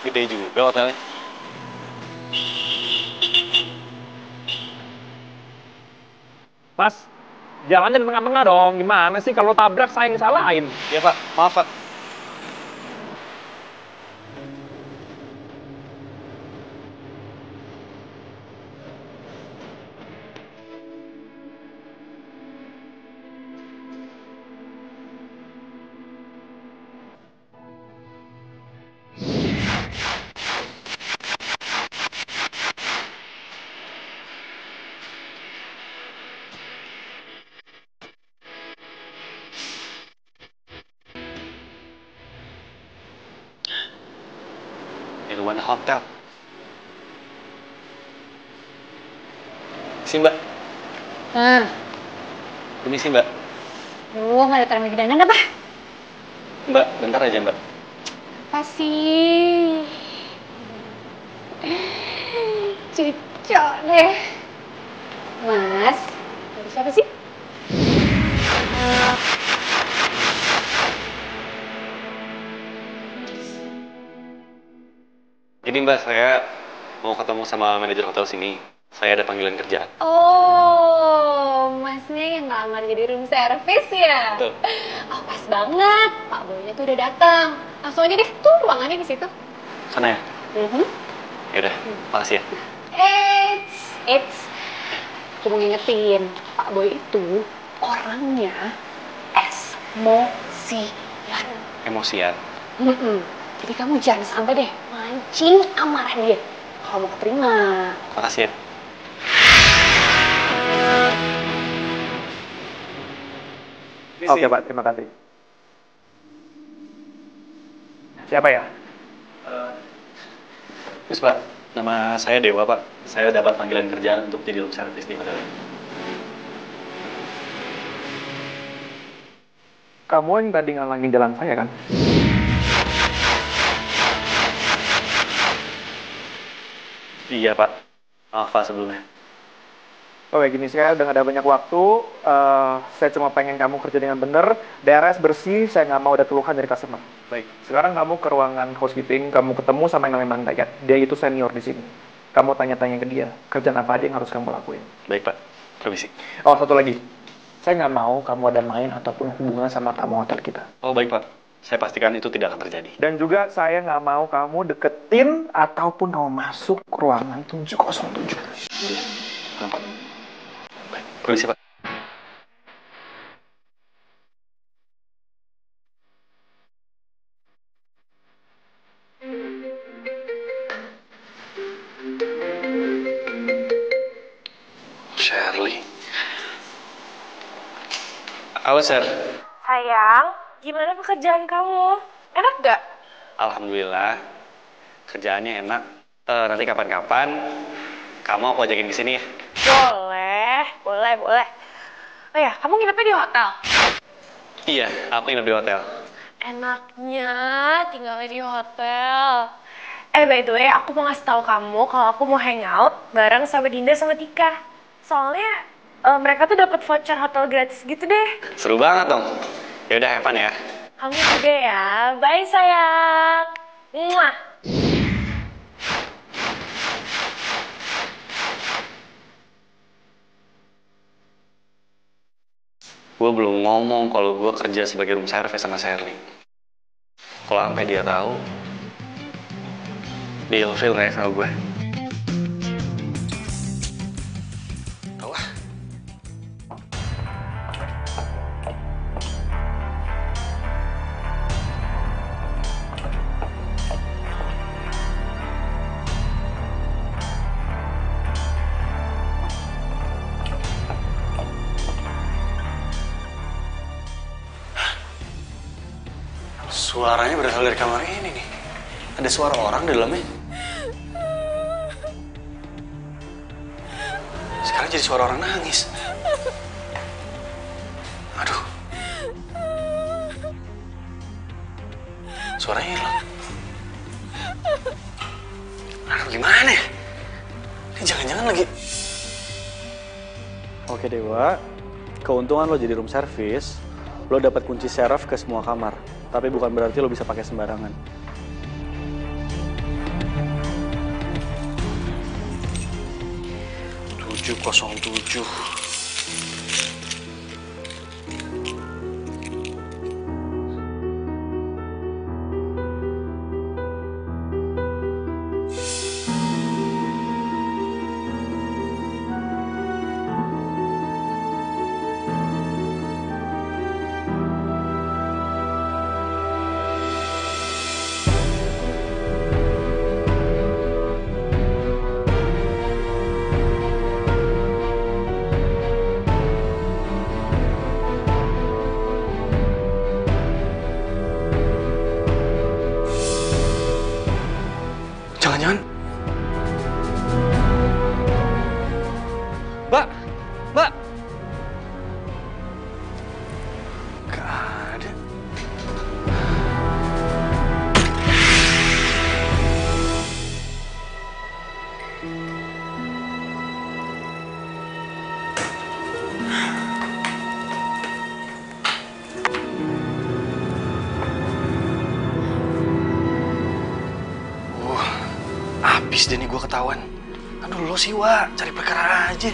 Gede juga hotelnya. Mas, jalannya di tengah-tengah dong. Gimana sih kalau tabrak saya yang salahin? Iya Pak, maaf Pak. Irwana Hotel. Sini Mbak. Permisi Mbak. Duh, nggak ada terima gedangan apa? Mbak, bentar aja Mbak. Apa sih? Cocok deh. Mas, dari siapa sih? Jadi Mbak, saya mau ketemu sama manajer hotel sini. Saya ada panggilan kerja. Oh, masnya yang ngelamar jadi room service ya? Betul. Oh, pas banget. Pak Boynya tuh udah datang. Langsung aja deh, tuh ruangannya di situ. Sana ya? Yaudah, makasih ya. Eits. Aku mau ngingetin, Pak Boy itu orangnya emosian. Emosian. Jadi kamu jangan sampai deh mancing amarah dia. Kalau mau keterima. Makasih ya. Oke Pak, terima kasih. Siapa ya? Terus Pak, nama saya Dewa Pak. Saya dapat panggilan kerja untuk jadi room service di hotel. Kamu yang tadi ngalangin jalan saya kan? Iya Pak. Maaf Pak sebelumnya. Oh ya gini, saya udah gak ada banyak waktu. Saya cuma pengen kamu kerja dengan bener, beres, bersih, saya nggak mau ada keluhan dari customer. Baik, sekarang kamu ke ruangan housekeeping, kamu ketemu sama yang namanya Mang Dayat. Dia itu senior di sini. Kamu tanya-tanya ke dia, kerjaan apa aja yang harus kamu lakuin. Baik Pak, permisi. Oh, satu lagi. Saya nggak mau kamu ada main ataupun hubungan sama tamu hotel kita. Oh baik Pak, saya pastikan itu tidak akan terjadi. Dan juga saya nggak mau kamu deketin ataupun kamu masuk ruangan 707. Baik, permisi Pak. Shirley. Halo, Sir. Sayang, gimana pekerjaan kamu? Enak gak? Alhamdulillah, kerjaannya enak. Nanti kapan-kapan, kamu aku ajakin ke sini ya. Boleh. Oh ya, kamu nginepnya di hotel? Iya, aku nginep di hotel. Enaknya tinggalnya di hotel. By the way, aku mau ngasih tahu kamu kalau aku mau hangout bareng sama Dinda sama Tika. Soalnya mereka tuh dapat voucher hotel gratis gitu deh. Seru banget dong. Ya udah, have fun ya. Kamu juga ya. Bye sayang. Muah. Gue belum ngomong kalau gue kerja sebagai room service sama Shirley. Kalau sampai dia tahu, dia ilfil nggak ya sama gue? Tahu ah. Suaranya berasal dari kamar ini nih. Ada suara orang di dalamnya. Sekarang jadi suara orang nangis. Aduh. Suaranya hilang. Aduh, gimana ya? Ini jangan-jangan lagi. Oke Dewa, keuntungan lo jadi room service, lo dapat kunci seraf ke semua kamar. Tapi bukan berarti lo bisa pakai sembarangan. 707. Jangan-jangan. Mbak! Mbak! Gak ada. Habis deh nih gue ketahuan. Aduh lo sih, Wak. Cari perkara aja.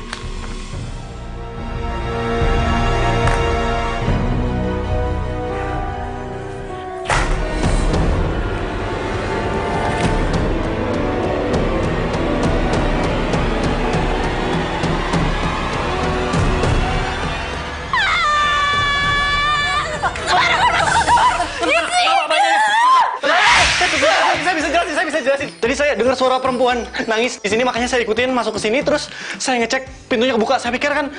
Saya bisa jelasin. Tadi saya dengar suara perempuan nangis di sini, makanya saya ikutin masuk ke sini, terus saya ngecek pintunya kebuka. Saya pikir kan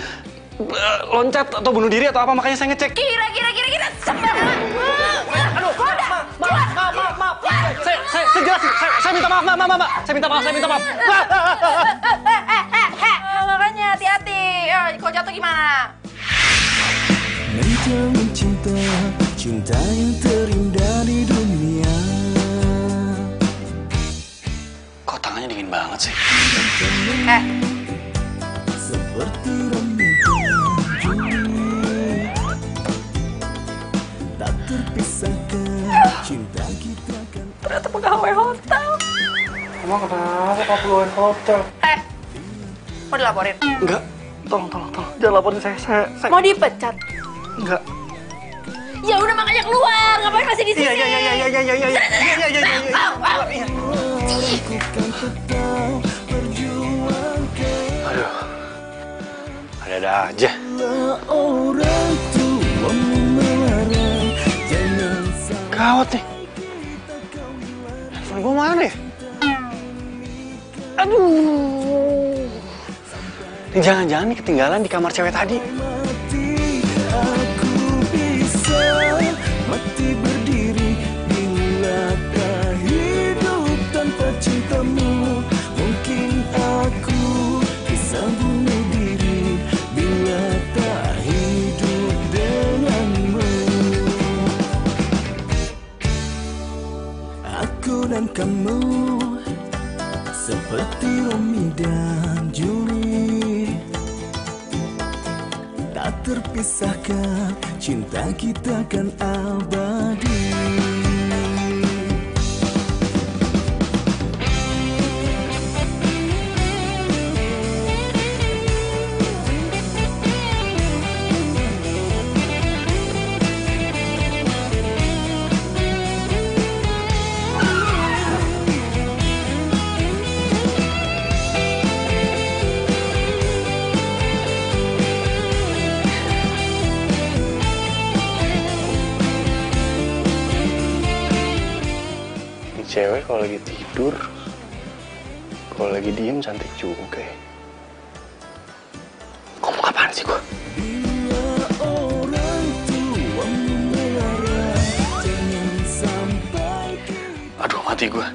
loncat atau bunuh diri atau apa, makanya saya ngecek. Kira sembarangan. Aduh, maaf. Saya jelasin. Saya minta maaf, Mbak. Saya minta maaf. Makanya hati-hati. Kalau jatuh gimana? Menjamin cinta yang terindah di dunia. Kok tangannya dingin banget sih? Seperti rembulan Juli, tak terpisahkan cinta kita kan. Ternyata pegawai hotel. Emang kenapa kau keluar hotel? Mau dilaporin? Enggak. Tolong. Jangan laporin saya. Mau dipecat? Enggak. Ya udah makanya keluar. Ngapain masih di sini? Iya. Aduh. Ada aja. Orang tua melarang, jangan sampai Gawat nih. Handphone gue mana ya? Aduh. Ini jangan-jangan nih ketinggalan di kamar cewek tadi. mati. Aku bisa mati berdiri bila tak hidup tanpa cintamu. Mungkin aku bisa bunuh diri bila tak hidup denganmu. Aku dan kamu seperti Romeo dan Julie, tak terpisahkan, cinta kita kan abadi. Cewek kalau lagi tidur, kalau lagi diem cantik juga ya. Ngomong apaan sih gua? Bila orang tua melarang, jangan sampai Aduh, mati gua.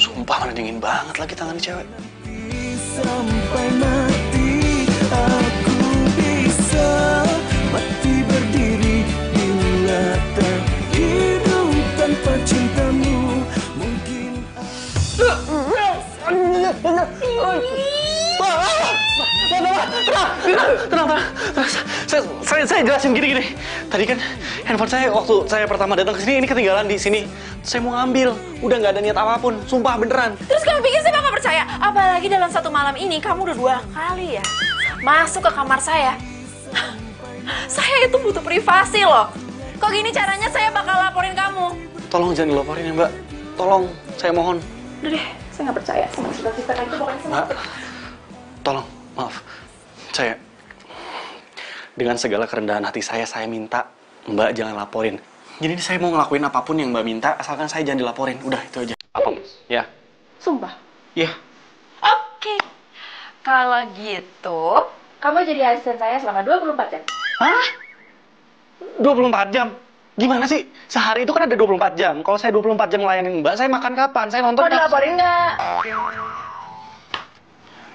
Sumpah mana dingin banget lagi tangan cewek. sampai mati. Aku bisa mati berdiri bila tak hidup tanpa cintamu. Mungkin Tenang. Saya jelasin gini. Tadi kan handphone saya waktu saya pertama datang ke sini ini ketinggalan di sini. Saya mau ngambil, udah nggak ada niat apapun. Sumpah beneran. Terus kamu pikir saya bakal percaya. Apalagi dalam satu malam ini kamu udah 2 kali ya masuk ke kamar saya. Saya itu butuh privasi loh. Kok gini caranya saya bakal laporin kamu. Tolong jangan dilaporin ya Mbak. Tolong, saya mohon. Udah deh, saya nggak percaya sama sifat-sifat itu pokoknya sama. Mbak, tolong, maaf. Saya, dengan segala kerendahan hati saya minta Mbak jangan laporin. Jadi saya mau ngelakuin apapun yang Mbak minta, asalkan saya jangan dilaporin. Udah, itu aja. Apa? Ya. Sumpah? Iya. Oke. Kalau gitu, kamu jadi asisten saya selama 24 jam. Hah? 24 jam? Gimana sih? Sehari itu kan ada 24 jam. Kalau saya 24 jam ngelayanin Mbak, saya makan kapan? Saya nonton Mau dilaporin nggak?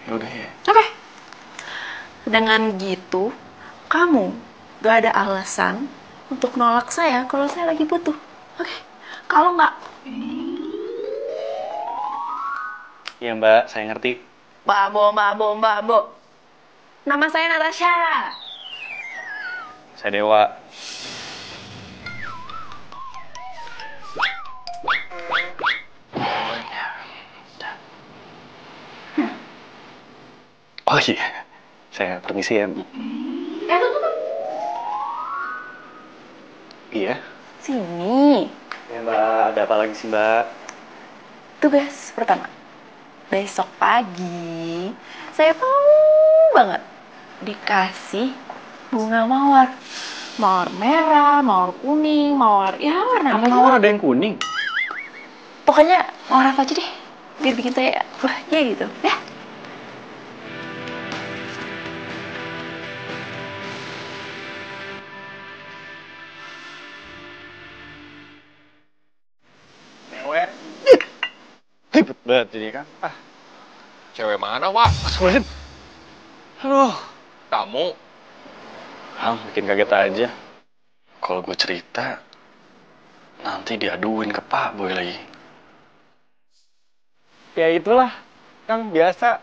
Yaudah ya. Oke. Dengan gitu, kamu gak ada alasan untuk nolak saya kalau saya lagi butuh. Oke. Kalau nggak, Iya Mbak, saya ngerti. Mbak Bo. Nama saya Natasha. Saya Dewa. Oh iya, saya permisi ya. Tuh. Iya. Sini. Ya Mbak, ada apa lagi sih Mbak? Tugas pertama. Besok pagi, saya mau banget dikasih bunga mawar. Mawar merah, mawar kuning, mawar ya warna apa Mawar ada yang kuning. Pokoknya mawar apa aja deh, biar bikin saya bahagia gitu, ya. Cewek. Ribet banget jadi kan. Cewek mana, Wak? Astagfirullahaladzim. Aduh. Kamu? Bikin kaget aja. Kalau gue cerita, nanti diaduin ke Pak Boy lagi. Ya itulah, Kang, biasa.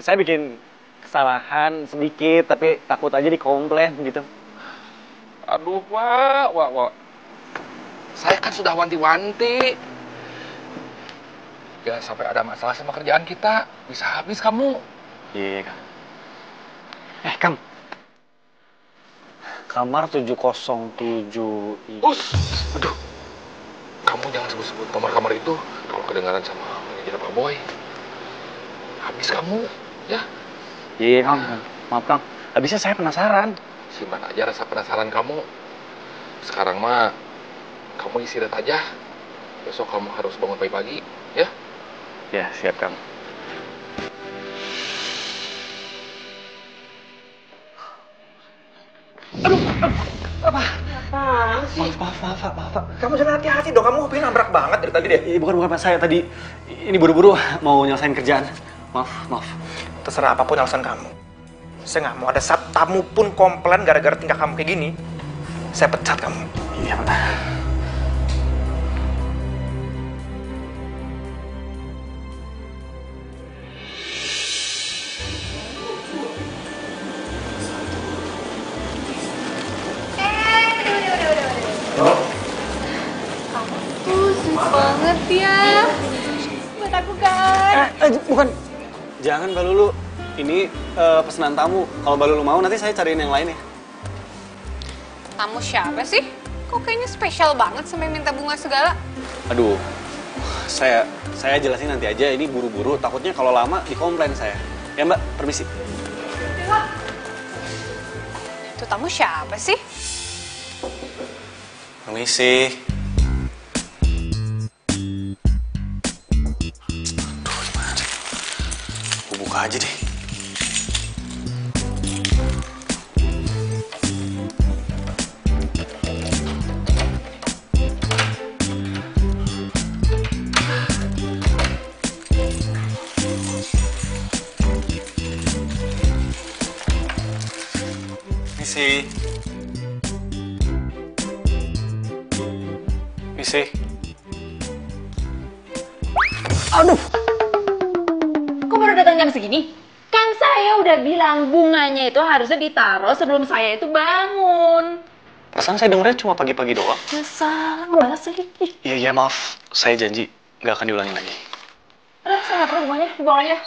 Saya bikin kesalahan sedikit, tapi takut aja dikomplain gitu. Aduh, Wak. Saya kan sudah wanti-wanti. Ya, sampai ada masalah sama kerjaan kita. Bisa habis kamu. Iya, Kang. Kang. Kamar 707 ini. Aduh. Kamu jangan sebut-sebut nomor kamar itu. Kalau kedengaran sama manajer Pak Boy. Habis kamu, ya. Iya, Kang. Maaf, Kang. Habisnya saya penasaran. Simpan aja rasa penasaran kamu. Sekarang mah, kamu istirahat aja. Besok kamu harus bangun pagi-pagi, ya. Ya, siap, Kang. Maaf. Kamu jangan hati-hati dong, kamu hobinya nabrak banget dari tadi deh. Bukan Pak, saya tadi ini buru-buru mau nyelesain kerjaan. Maaf. Terserah apapun alasan kamu. Saya nggak mau ada satu tamu pun komplain gara-gara tingkah kamu kayak gini. Saya pecat kamu. Iya, Pak. Banget ya. Buat aku kan. Bukan. Jangan, Mbak Lulu. Ini pesanan tamu. Kalau Mbak Lulu mau, nanti saya cariin yang lain ya. Tamu siapa sih? Kok kayaknya spesial banget sampai minta bunga segala? Aduh, saya jelasin nanti aja. Ini buru-buru. Takutnya kalau lama dikomplain saya. Ya Mbak, permisi. Itu tamu siapa sih? Permisi. Buka aja deh. Misi. Aduh! Kok baru datang jam segini? Kan saya udah bilang bunganya itu harusnya ditaruh sebelum saya itu bangun. Perasaan saya dengernya cuma pagi-pagi doang. Ya salah, ngebahas lagi. Iya, maaf. Saya janji nggak akan diulangin lagi. Saya nggak perlu bunganya, dibuang aja.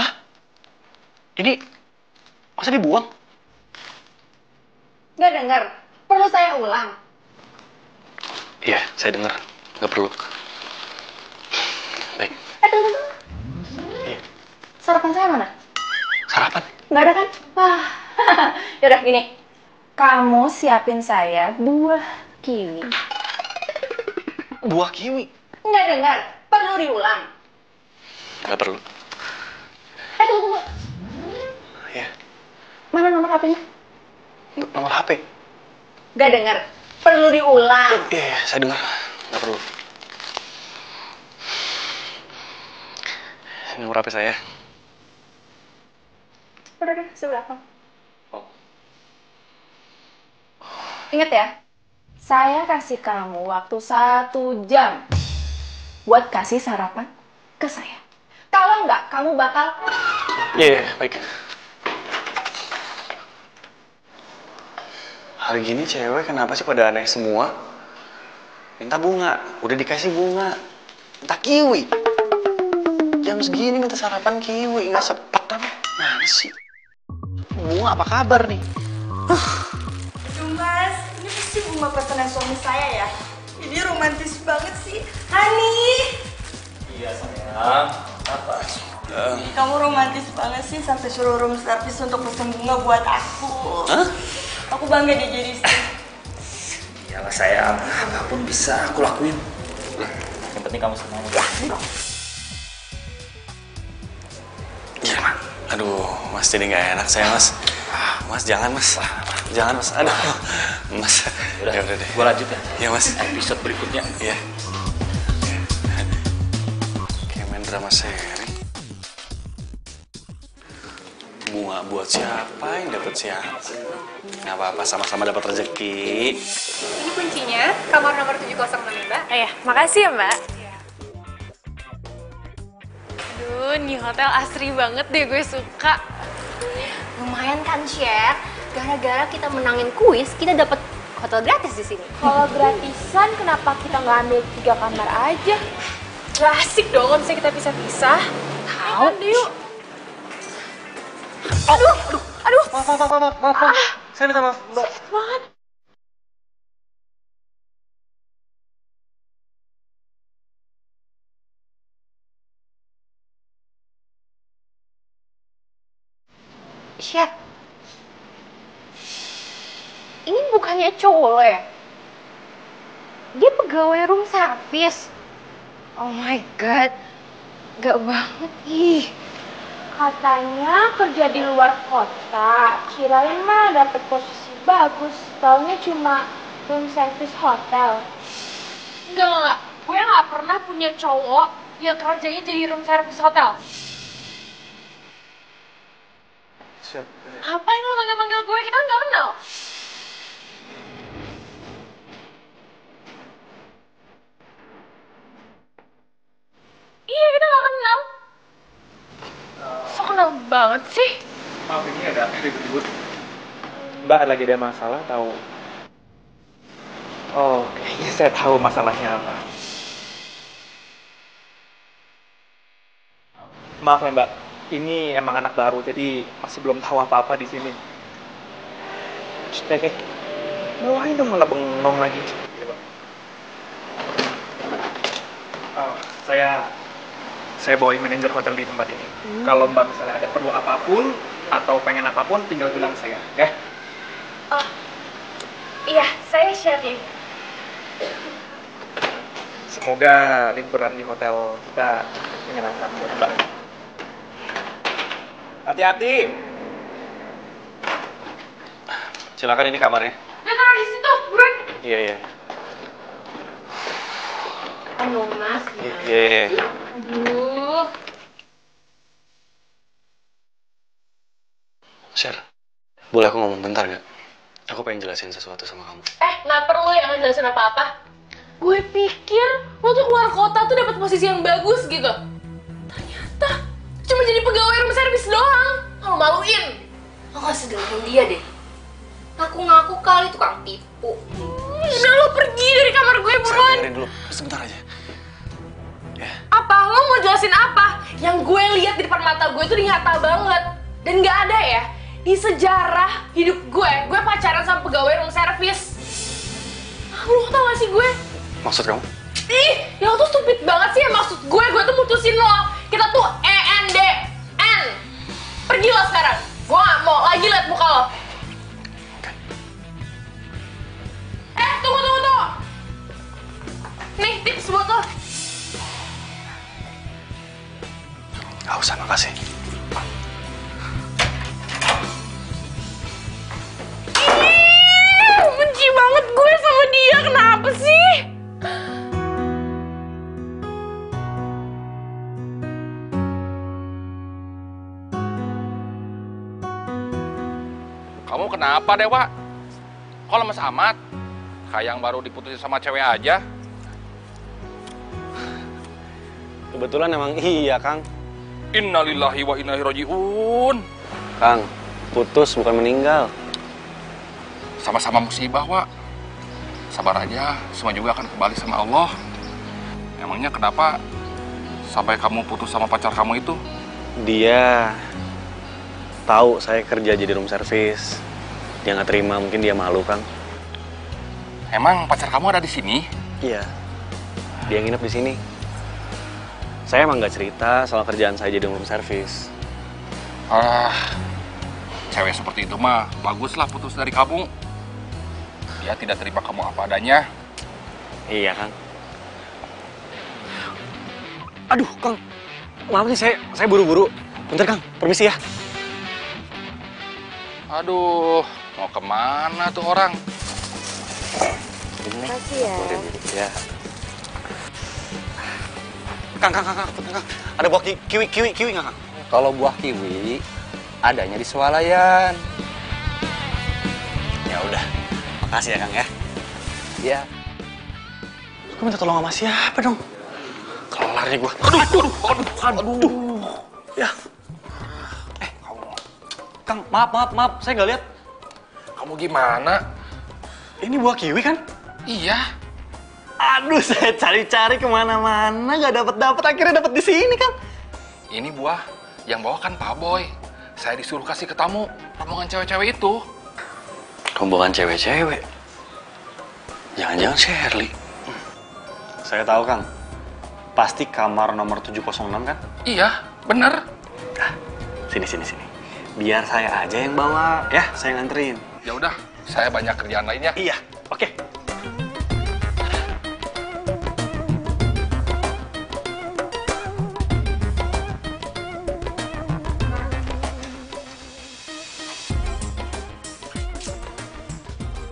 Hah? Ini masa dibuang? Nggak dengar. Perlu saya ulang. Iya, saya dengar. Nggak perlu. Baik. Tunggu. Iya. Sarapan saya mana? Sarapan? Nggak ada kan? Wah. Yaudah gini. Kamu siapin saya buah kiwi. Buah kiwi? Nggak dengar. Perlu diulang. Nggak perlu. Tunggu. Iya. Mana nomor HP-nya? Nomor HP? Nggak dengar. Perlu diulang. Iya, saya dengar. Nggak perlu. Ini nomor HP saya. Udah, sebelah belakang. Oh. Ingat ya, saya kasih kamu waktu 1 jam buat kasih sarapan ke saya. Kalau nggak, kamu bakal... Iya, baik. Hari gini cewek kenapa sih pada aneh semua? Minta bunga, udah dikasih bunga. Minta kiwi. Jam segini minta sarapan kiwi, nggak sepet apa? Mana sih? Bunga apa kabar nih? Mas, ini pasti bunga pesanan suami saya ya? Ini romantis banget sih. Hani! Iya sayang, apa? Kamu romantis banget sih sampai suruh room service untuk pesen bunga buat aku. Hah? Aku bangga deh jadi istri. Iyalah sayang, apapun bisa aku lakuin. Yang penting kamu senang. Iya, Mas. Aduh, Mas jadi nggak enak saya, Mas. Mas, jangan, Mas. Jangan, Mas. Aduh, Mas. Udah, Ya udah deh. gua lanjut ya. Iya, Mas. Episode berikutnya. Iya. Kayak main drama seri. Bunga buat siapa, yang dapat siapa? Nggak apa-apa, sama-sama dapat rezeki. Ini kuncinya, kamar nomor 706 Mbak. Oh ya, makasih ya Mbak. Aduh, nih hotel asri banget deh, gue suka. Lumayan kan, Chef? Gara-gara kita menangin kuis, kita dapat hotel gratis di sini. Kalau gratisan, kenapa kita nggak ambil 3 kamar aja? Gak asik dong kalau misalnya kita pisah-pisah. Tahu deh yuk. Aduh. Maaf. Saya minta maaf, Mbak. Banget. Chef, ini bukannya cowok lo ya? Dia pegawai room service. Oh my god, gak banget ih. Katanya kerja di luar kota, kirain mah dapet posisi bagus, taunya cuma room service hotel. Enggak, gue gak pernah punya cowok yang kerjanya jadi room service hotel. Ngapain lo manggil-manggil gue? Kita nggak kenal. Iya, kita nggak kenal. So kenal banget sih. Maaf, ini ada ribut-ribut. Mbak lagi ada masalah tahu? Oh, kayaknya saya tahu masalahnya apa. Maaf ya Mbak, ini emang anak baru jadi masih belum tahu apa-apa di sini. Oke, bawain dong malah bengong lagi. Oh, saya bawain manajer hotel di tempat ini. Kalau Mbak misalnya ada perlu apapun atau pengen apapun, tinggal bilang saya, ya. Oh, iya, saya Sherly. Semoga liburan di hotel kita menyenangkan buat Mbak. Hati-hati. Silakan, ini kamarnya. Dia taruh di situ, buruan. Iya. Aduh, Mas. Iya. Aduh. Sher, boleh aku ngomong bentar gak? Aku pengen jelasin sesuatu sama kamu. Nggak perlu yang ngejelasin apa-apa. Gue pikir lo tuh keluar kota tuh dapat posisi yang bagus gitu. Ternyata cuma jadi pegawai room service doang. Lo maluin. Lo gak sedengerin dia deh. Ngaku-ngaku kali tukang tipu. Udah lo pergi dari kamar gue buruan. Dengerin dulu, sebentar aja. Ya. Apa Apa? Lo mau jelasin apa? Yang gue lihat di depan mata gue itu nyata banget. Dan nggak ada ya di sejarah hidup gue pacaran sama pegawai room service. Lo tau gak sih gue? Maksud kamu? Ih, ya lo tuh stupid banget sih ya. Maksud gue tuh mutusin lo. Kita tuh ENDN. Pergi lo sekarang. Gue gak mau lagi liat muka lo. Tunggu. Nih, tips buat lo. Gak usah, makasih. Benci banget gue sama dia. Kenapa sih? Kamu kenapa, Dewa? Kok lemes amat? Kayak yang baru diputusin sama cewek aja. Kebetulan emang iya, Kang. Innalillahi wa inna ilaihi raji'un. Kang, putus bukan meninggal. Sama-sama musibah, Wak. Sabar aja, semua juga akan kembali sama Allah. Emangnya kenapa sampai kamu putus sama pacar kamu itu? Dia tahu saya kerja jadi room service. Dia nggak terima, mungkin dia malu, Kang. Emang pacar kamu ada di sini? Iya, dia nginep di sini. Saya emang nggak cerita soal kerjaan saya jadi room service. Cewek seperti itu mah baguslah putus dari kamu. Dia tidak terima kamu apa adanya. Iya, Kang. Aduh, Kang. Maaf nih, saya buru-buru. Bentar, Kang. Permisi ya. Aduh, mau kemana tuh orang? Terima kasih ya. Ya. Kang. Ada buah kiwi nggak, Kang? Kalau buah kiwi adanya di swalayan. Ya udah. Makasih ya, Kang ya. Iya. Gue minta tolong sama siapa dong? Kelar nih gue. Aduh. Ya. Kang, maaf. Saya nggak lihat. Kamu gimana? Ini buah kiwi kan? Iya. Aduh, saya cari-cari kemana-mana nggak dapet. Akhirnya dapet di sini, Kang. Ini buah yang bawa kan Pak Boy. Saya disuruh kasih ke tamu rombongan cewek-cewek itu. Rombongan cewek-cewek? Jangan-jangan Shirley. Saya tahu, Kang. Pasti kamar nomor 706 kan? Iya, bener. Nah, sini. Biar saya aja yang bawa, ya, saya nganterin. Ya udah, saya banyak kerjaan lainnya. Iya, oke.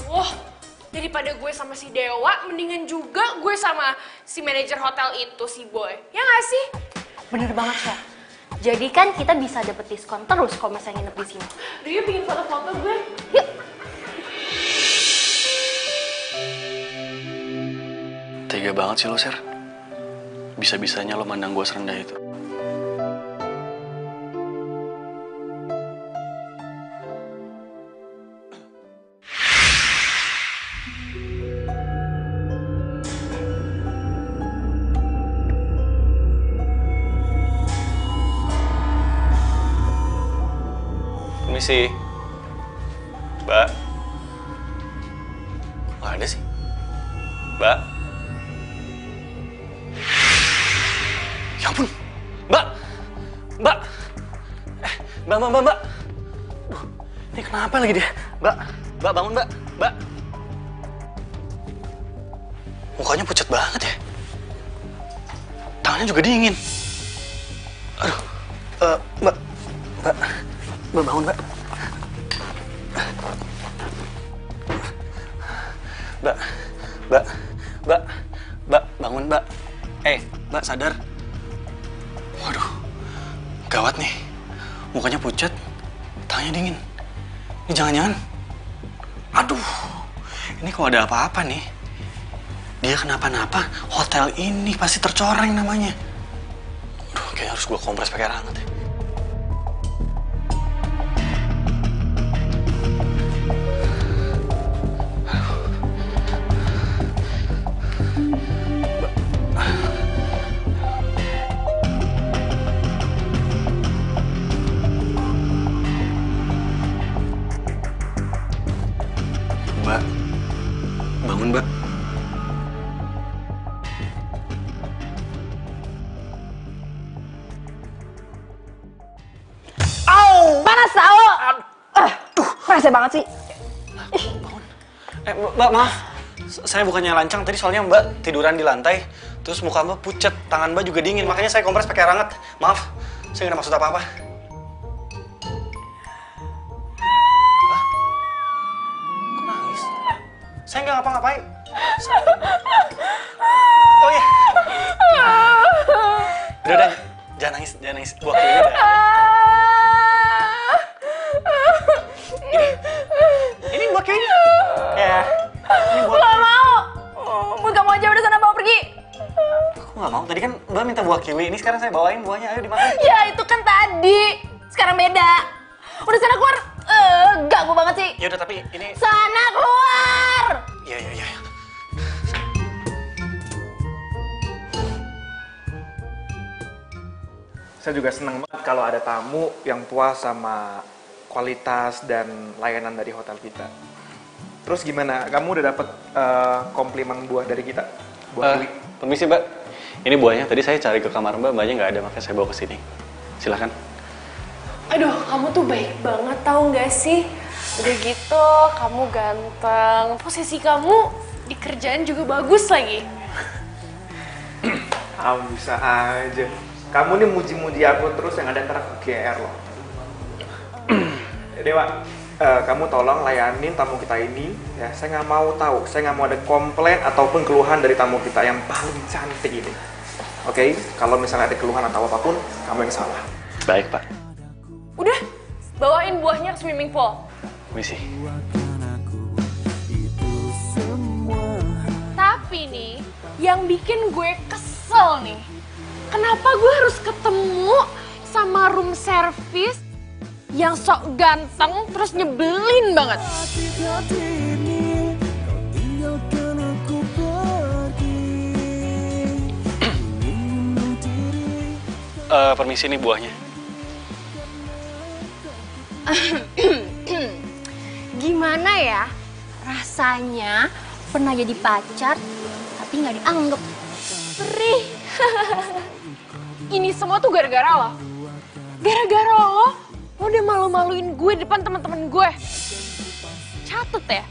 Wah, daripada gue sama si Dewa, mendingan juga gue sama si manajer hotel itu, si Boy. Ya nggak sih? Bener banget, Chef. Jadi kan kita bisa dapet diskon terus kalau misalnya nginep di sini. Dia bikin foto-foto gue. Yuk. Tega banget sih lo, Ser. Bisa-bisanya lo mandang gue serendah itu. Permisi. Mbak. Nggak ada sih. Mbak. Ya ampun. Mbak. Mbak. Mbak. Duh, ini kenapa lagi dia? Mbak bangun, Mbak. Mbak. Mukanya pucat banget ya. Tangannya juga dingin. Aduh. Mbak bangun, Mbak. Mbak, bangun, Mbak. Mbak, sadar. Waduh, gawat nih. Mukanya pucat, tangannya dingin. Ini jangan-jangan. Aduh, ini kalau ada apa-apa nih, dia kenapa-napa, hotel ini pasti tercoreng namanya. Aduh, kayaknya harus gue kompres pakai air hangat ya. rese banget sih. Mbak, maaf. Saya bukannya lancang tadi, soalnya Mbak tiduran di lantai, terus muka Mbak pucet, tangan Mbak juga dingin, makanya saya kompres pakai air hangat. Maaf, saya nggak ada maksud apa-apa. Kok nangis? Saya nggak ngapa-ngapain. Oh iya. Udah, jangan nangis. Buah kiwi udah. Ini buah kiwi. Ya. Ini buah kiwi. Gak mau. Buat kamu aja, udah sana bawa pergi. Aku nggak mau. Tadi kan Mbak minta buah kiwi. Ini sekarang saya bawain buahnya. Ayo dimakan. Ya itu kan tadi. Sekarang beda. Udah sana keluar. Ganggu banget sih. Ya udah, tapi ini. Sana keluar. Iya. Saya juga senang banget kalau ada tamu yang puas sama kualitas dan layanan dari hotel kita. Terus gimana? Kamu udah dapet komplimen buah dari kita? Buah kiwi? Permisi Mbak. Ini buahnya. Tadi saya cari ke kamar Mbaknya nggak ada, makanya saya bawa ke sini. Silahkan. Aduh, kamu tuh baik banget tau gak sih? Udah gitu, kamu ganteng. Posisi kamu di kerjaan juga bagus lagi. Kamu bisa aja. Kamu nih muji-muji aku terus, yang ada ntar aku GR loh. Dewa, kamu tolong layanin tamu kita ini. Ya, saya nggak mau tahu. Saya nggak mau ada komplain ataupun keluhan dari tamu kita yang paling cantik ini. Oke? Kalau misalnya ada keluhan atau apapun, kamu yang salah. Baik Pak. Udah, bawain buahnya ke swimming pool. Permisi. Tapi nih, yang bikin gue kesel nih, kenapa gue harus ketemu sama room service yang sok ganteng terus nyebelin banget? Permisi nih buahnya. Gimana ya rasanya pernah jadi pacar tapi nggak dianggap? Perih. Ini semua tuh gara-gara lo. Gara-gara lo udah malu-maluin gue depan teman-teman gue. Catet ya,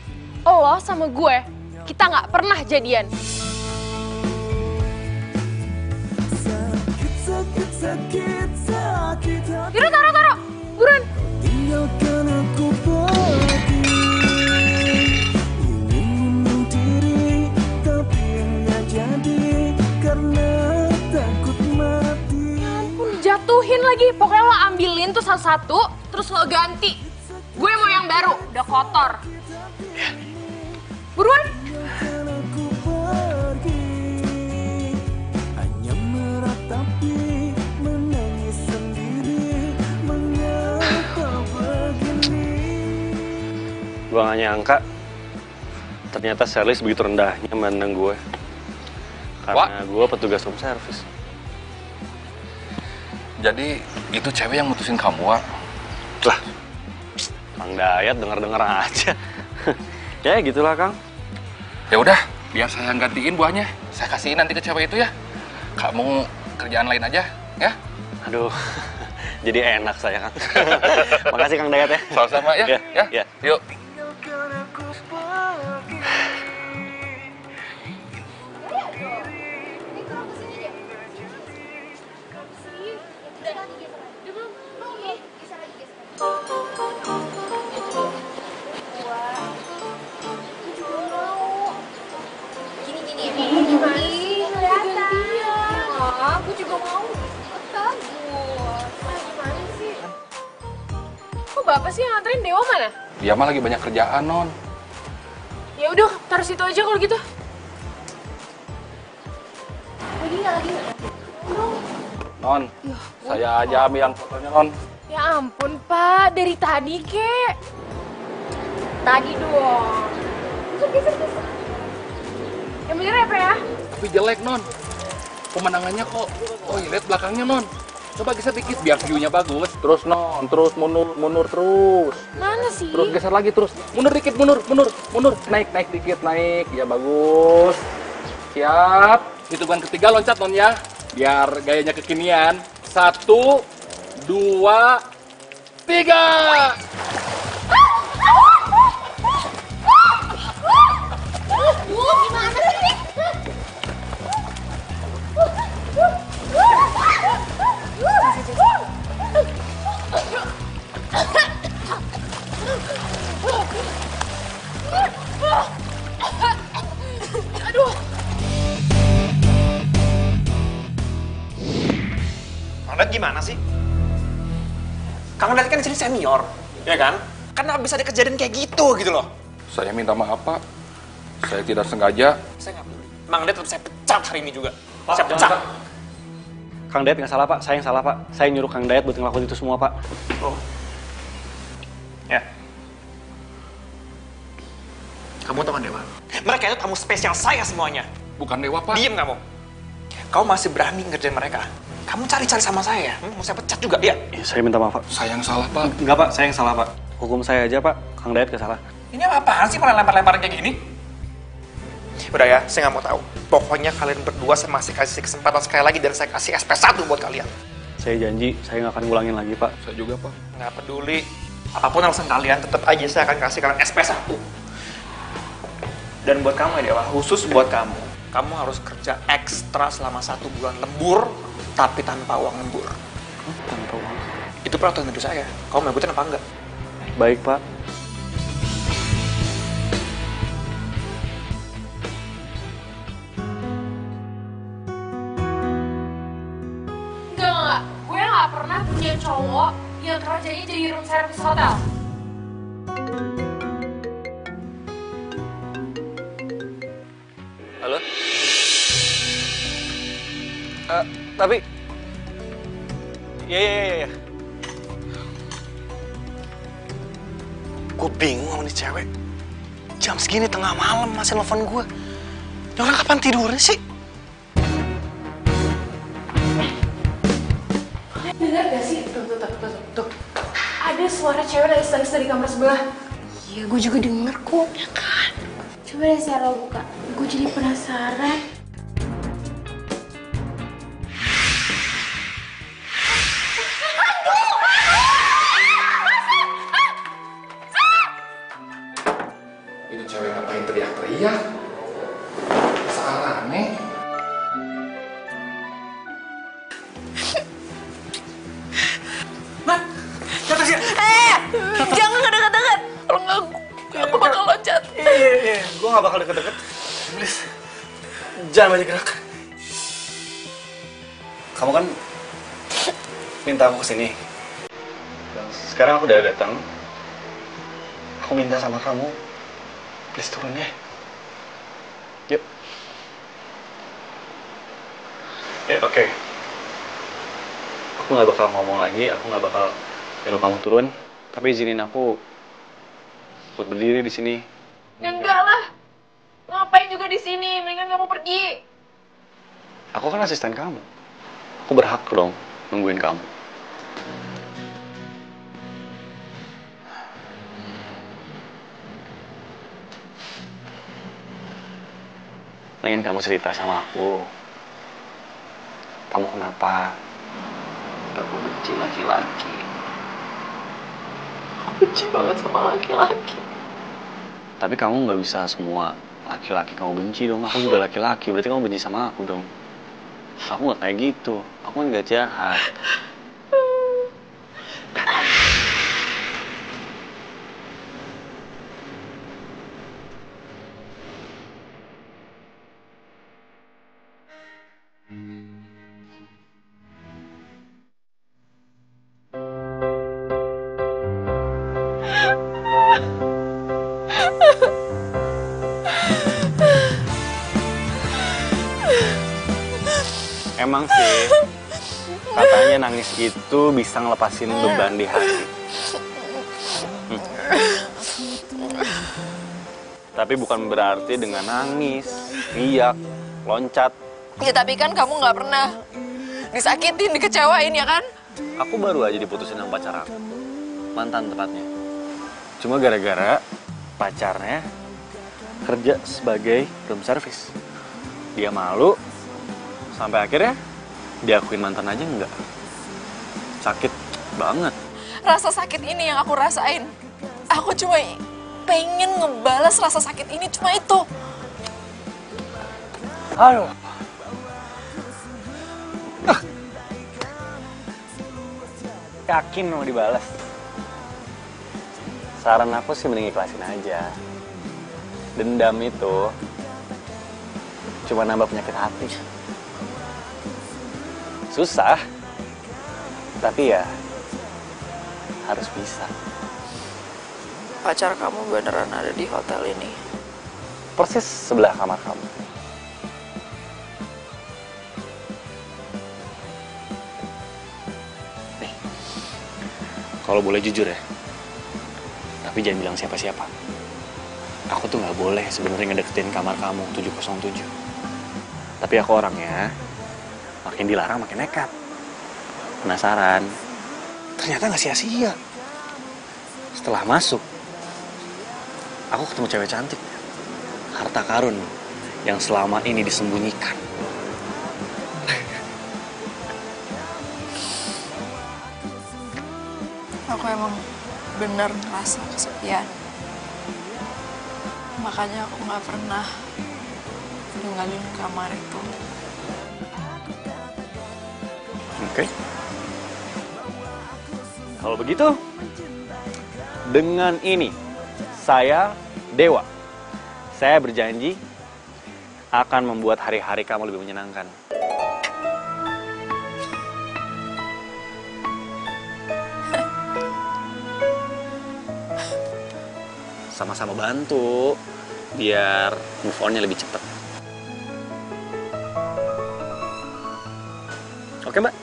lo sama gue, kita nggak pernah jadian. Yaudah, taruh, buruan. Jatuhin lagi, pokoknya lo ambilin tuh satu-satu, terus lo ganti. Gue mau yang baru, udah kotor. Buruan. Gue gak nyangka ternyata Charlize begitu rendahnya mandang gue. Karena gue petugas room service. Jadi itu cewek yang mutusin kamu, Wak? Lah, Kang Dayat denger-denger aja. Ya gitulah Kang. Ya udah, biar saya gantiin buahnya. Saya kasihin nanti ke cewek itu ya. Kamu kerjaan lain aja, ya? Aduh, jadi enak saya Kang. Makasih Kang Dayat ya. Sama-sama ya. Ya. Yuk. Aku juga mau. Bagus. Gimana sih? Kok Bapak sih yang nganterin, Dewa mana? Dia mah lagi banyak kerjaan, Non. Ya udah, taruh situ aja kalau gitu. Lagi nggak? Non, saya aja ambil yang fotonya, Non. Ya ampun, Pak. Dari tadi, kek. Tadi dong. Geser. Yang bener ya, Pak ya? Tapi jelek, Non. Pemandangannya kok, lihat belakangnya, Non. Coba geser dikit biar view-nya bagus. Terus, Non. Terus mundur terus. Mana sih? Terus geser lagi terus. Mundur dikit, mundur. Naik dikit, naik. Ya bagus. Siap. Hitungan ketiga loncat, Non ya. Biar gayanya kekinian. 1, 2, 3. Dad gimana sih? Kang Dad kan di sini senior, ya kan? Kenapa bisa ada kejadian kayak gitu loh? Saya minta maaf, Pak. Saya tidak sengaja. Saya nggak peduli. Mang Dad tetap saya pecat hari ini juga. Saya pecat. Kang Dayat nggak salah, Pak. Saya yang salah, Pak. Saya nyuruh Kang Dayat buat ngelakuin itu semua, Pak. Oh. Ya. Kamu tahu kan Dewa? Mereka itu tamu spesial saya semuanya. Bukan Dewa, Pak. Diem kamu. Kamu masih berani ngerjain mereka? Kamu cari-cari sama saya, mau saya pecat juga, ya? Ya, saya minta maaf, Pak. Saya yang salah, Pak. Enggak, Pak. Saya yang salah, Pak. Hukum saya aja, Pak. Kang Dayat nggak salah. Ini apaan sih malah lempar-lemparan kayak gini? Udah ya, saya nggak mau tahu. Pokoknya kalian berdua saya masih kasih kesempatan sekali lagi dan saya kasih SP1 buat kalian. Saya janji, saya nggak akan ngulangin lagi, Pak. Saya juga, Pak. Nggak peduli. Apapun alasan kalian, tetap aja saya akan kasih kalian SP1. Dan buat kamu ya Dewa, khusus buat kamu. Kamu harus kerja ekstra selama 1 bulan lembur, tapi tanpa uang lembur. Tanpa uang? Itu peraturan hidup saya. Kamu mau ikutin apa enggak? Baik, Pak. Enggak. Gue nggak pernah punya cowok yang kerjanya jadi room service hotel. Halo? Tapi... Iya. Gue bingung sama nih cewek. Jam segini tengah malam masih nelfon gue. Ini orang kapan tidurnya sih? Dengar gak sih? Tuh. Ada suara cewek nangis dari kamar sebelah. Iya, gue juga denger kok. Ya kan? Coba deh saya buka. Gue jadi penasaran. Ini cewek ngapain teriak-teriak? Salah nih. Jangan deket-deket. Kalau nggak, aku bakal loncat. Iya. Gue gak bakal deket-deket. Please. Jangan banyak gerak. Kamu kan minta aku kesini. Dan sekarang aku udah datang. Aku minta sama kamu. Please turun ya. Yuk. Ya, oke. Aku gak bakal ngomong lagi. Aku gak bakal nyuruh kamu turun. Tapi izinin aku buat berdiri di sini. Enggak lah. Ngapain juga di sini? Mendingan kamu pergi. Aku kan asisten kamu. Aku berhak dong nungguin kamu. Pengen kamu cerita sama aku. Kamu kenapa? Aku benci laki-laki. Aku benci banget sama laki-laki. Tapi kamu nggak bisa semua laki-laki kamu benci dong. Aku juga laki-laki, berarti kamu benci sama aku dong. Aku nggak kayak gitu. Aku kan nggak jahat. Emang sih, katanya nangis itu bisa ngelepasin beban di hati. Tapi bukan berarti dengan nangis, riak, loncat. Ya tapi kan kamu nggak pernah disakitin, dikecewain ya kan? Aku baru aja diputusin sama pacar aku. Mantan tepatnya. Cuma gara-gara pacarnya kerja sebagai room service. Dia malu, sampai akhirnya diakuin mantan aja enggak. Sakit banget. Rasa sakit ini yang aku rasain. Aku cuma pengen ngebalas rasa sakit ini, cuma itu. Aduh. Yakin mau dibalas? Saran aku sih mending ikhlasin aja. Dendam itu cuma nambah penyakit hati. Susah, Tapi ya harus bisa. Pacar kamu beneran ada di hotel ini? Persis sebelah kamar kamu. Nih, kalau boleh jujur ya, tapi jangan bilang siapa-siapa. Aku tuh nggak boleh sebenarnya ngedeketin kamar kamu 707. Tapi aku orangnya makin dilarang makin nekat. Penasaran, ternyata nggak sia-sia. Setelah masuk, aku ketemu cewek cantik. Harta karun yang selama ini disembunyikan. Aku emang bener ngerasa kesepian. Makanya aku gak pernah ninggalin kamar itu. Oke. Kalau begitu, dengan ini saya Dewa. Saya berjanji akan membuat hari-hari kamu lebih menyenangkan. Sama-sama bantu biar move on-nya lebih cepat. Oke, Mbak?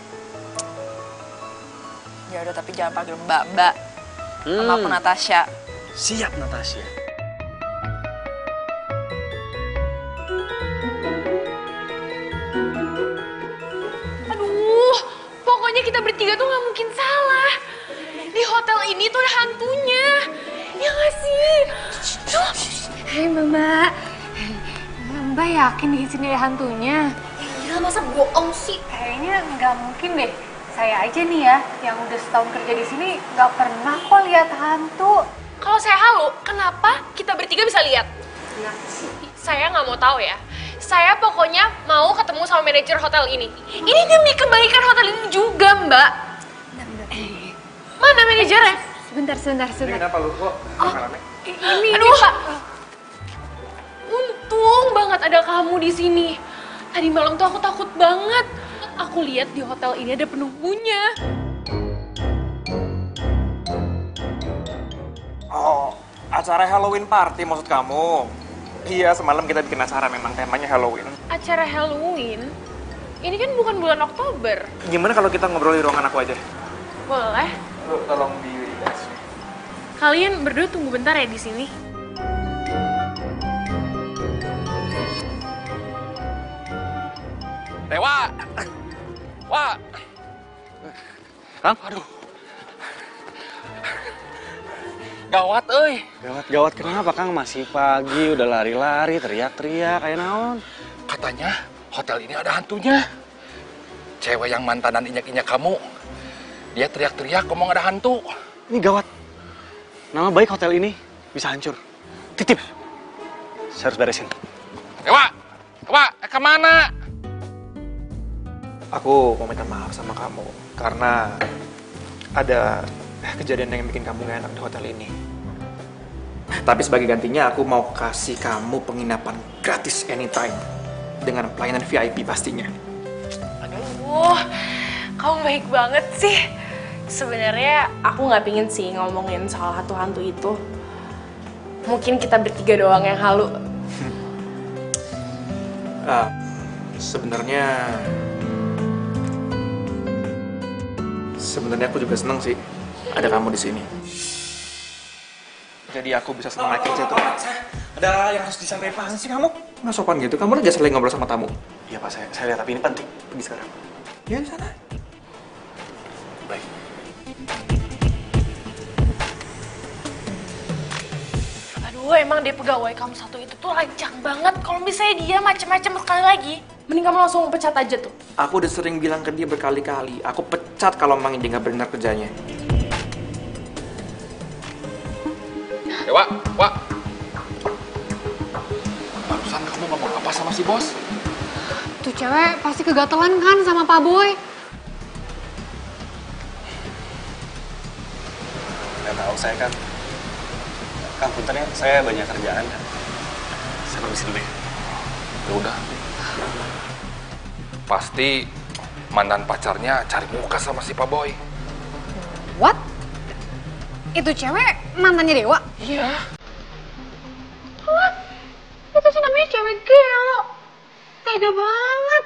Ya udah, tapi jangan panggil Mbak. Nama aku Natasha. Siap, Natasha. Aduh, pokoknya kita bertiga tuh nggak mungkin salah. Di hotel ini tuh ada hantunya. Ya nggak sih? Hei Mbak, Mbak yakin di sini ada hantunya? Ya masa bohong sih? Kayaknya nggak mungkin deh. Saya aja nih ya, yang udah setahun kerja di sini nggak pernah kok lihat hantu. Kalau saya halu, kenapa kita bertiga bisa lihat? Saya nggak mau tahu ya. Saya pokoknya mau ketemu sama manajer hotel ini. Ini demi kebaikan hotel ini juga, Mbak. Mana manajernya? Sebentar. Ini kenapa lu kok? Ini Pak. Untung banget ada kamu di sini. Tadi malam tuh aku takut banget. Aku lihat di hotel ini ada penunggunya. Oh, acara Halloween party maksud kamu? Iya, semalam kita bikin acara, memang temanya Halloween. Acara Halloween? Ini kan bukan bulan Oktober. Gimana kalau kita ngobrol di ruangan aku aja? Boleh. Lu tolong di... Kalian berdua tunggu bentar ya di sini. Dewa! Wah! Kang? Aduh. Gawat, euy. Gawat kenapa, Kang? Masih pagi, udah lari-lari, teriak-teriak, kayak naon. Katanya hotel ini ada hantunya. Cewek yang mantanan injak-injak kamu, dia teriak-teriak ngomong ada hantu. Ini gawat. Nama baik hotel ini bisa hancur. Titip. Saya harus beresin. Dewa! Kemana? Aku mau minta maaf sama kamu karena ada kejadian yang bikin kamu gak enak di hotel ini. Tapi sebagai gantinya aku mau kasih kamu penginapan gratis anytime dengan pelayanan VIP pastinya. Aduh, kamu baik banget sih. Sebenarnya aku nggak pingin sih ngomongin soal hantu-hantu itu. Mungkin kita bertiga doang yang halu. Sebenarnya aku juga seneng sih ada kamu di sini. Jadi aku bisa senang naik kerja tuh. Ada yang harus disampaikan sih kamu? Nggak sopan gitu. Kamu aja sering ngobrol sama tamu. Iya Pak, saya lihat, tapi ini penting. Pergi sekarang. Ya di sana. Baik. Aduh, emang dia pegawai kamu satu itu tuh lancang banget. Kalau misalnya dia macam-macam sekali lagi, mending kamu langsung pecat aja tuh. Aku udah sering bilang ke dia berkali-kali. Aku pecat kalau memang dia nggak benar kerjanya. Dewa! Barusan kamu ngomong apa sama si bos? Tuh cewek pasti kegatelan kan sama Pak Boy. Nggak tahu, saya kan. Kang, punten ya, saya banyak kerjaan kan. Saya permisi dulu ya. Ya udah. Pasti mantan pacarnya cari muka sama si Pak Boy. Itu cewek mantannya Dewa? Iya. What? Itu sih namanya cewek gelo. Tega banget.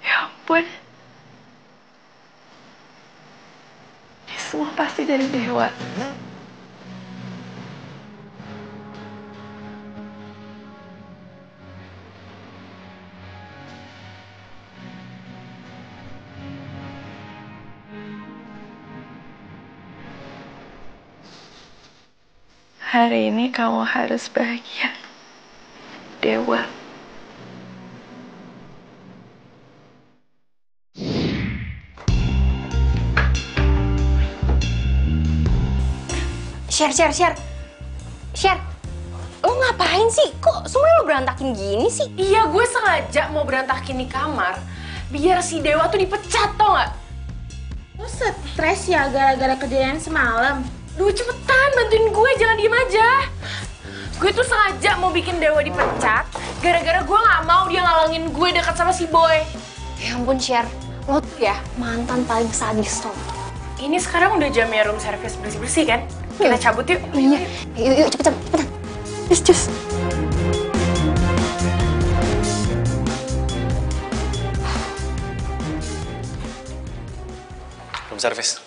Ya ampun. Ini semua pasti dari Dewa. Hari ini kamu harus bahagia. Dewa. Share. Lo ngapain sih? Kok semuanya lo berantakin gini sih? Iya, gue sengaja mau berantakin di kamar biar si Dewa tuh dipecat, tau gak? Lo stres ya gara-gara kejadian semalam? Duh, cepetan bantuin gue, jangan diem aja. Gue tuh sengaja mau bikin Dewa dipecat gara-gara gue gak mau dia ngalangin gue dekat sama si Boy. Ya ampun, Share. Lo tuh ya mantan paling sadis tuh. Ini sekarang udah jamnya room service bersih-bersih kan? Kita cabut yuk. Iya. Yuk, cepetan. Cus. Room service.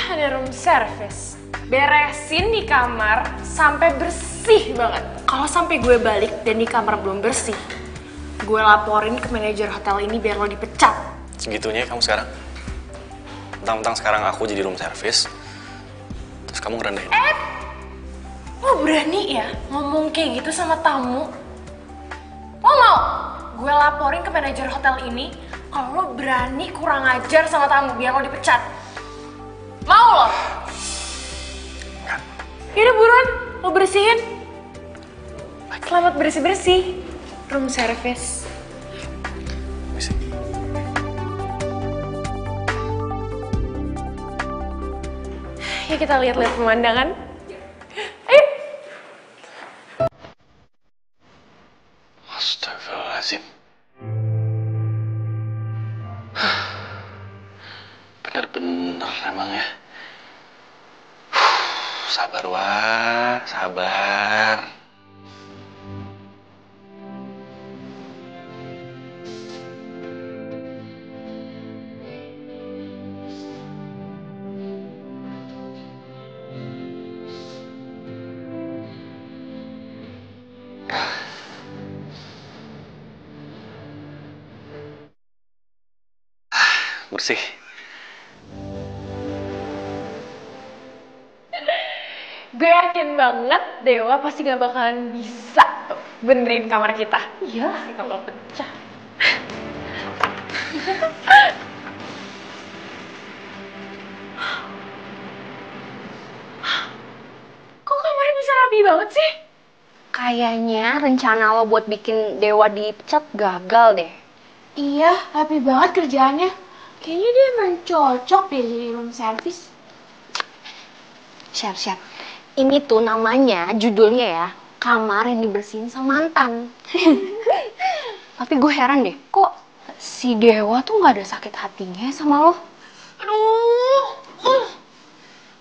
Ada room service. Beresin di kamar sampai bersih banget. Kalau sampai gue balik dan di kamar belum bersih, gue laporin ke manajer hotel ini biar lo dipecat. Segitunya kamu sekarang? Mentang-mentang sekarang aku jadi room service, terus kamu ngerendahin. Lo berani ya ngomong kayak gitu sama tamu? Lo mau gue laporin ke manajer hotel ini kalau lo berani kurang ajar sama tamu biar lo dipecat? Mau lo? Yaudah buruan, lo bersihin. Selamat bersih-bersih. Room service. Ya kita lihat-lihat pemandangan. Ayo. Astagfirullahaladzim. Bener-bener emang ya. Sabar, Wah. Sabar. Bersih. Gue yakin banget Dewa pasti gak bakalan bisa tuh benerin kamar kita. Iya, pasti gak bakal pecah. Kok kamarnya bisa rapi banget sih? Kayaknya rencana lo buat bikin Dewa dipecat gagal deh. Iya, rapi banget kerjaannya. Kayaknya dia emang cocok deh jadi room service. Share. Ini tuh namanya, judulnya ya, kamar yang dibersihin sama mantan. Tapi gue heran deh, kok si Dewa tuh gak ada sakit hatinya sama lo? Aduh,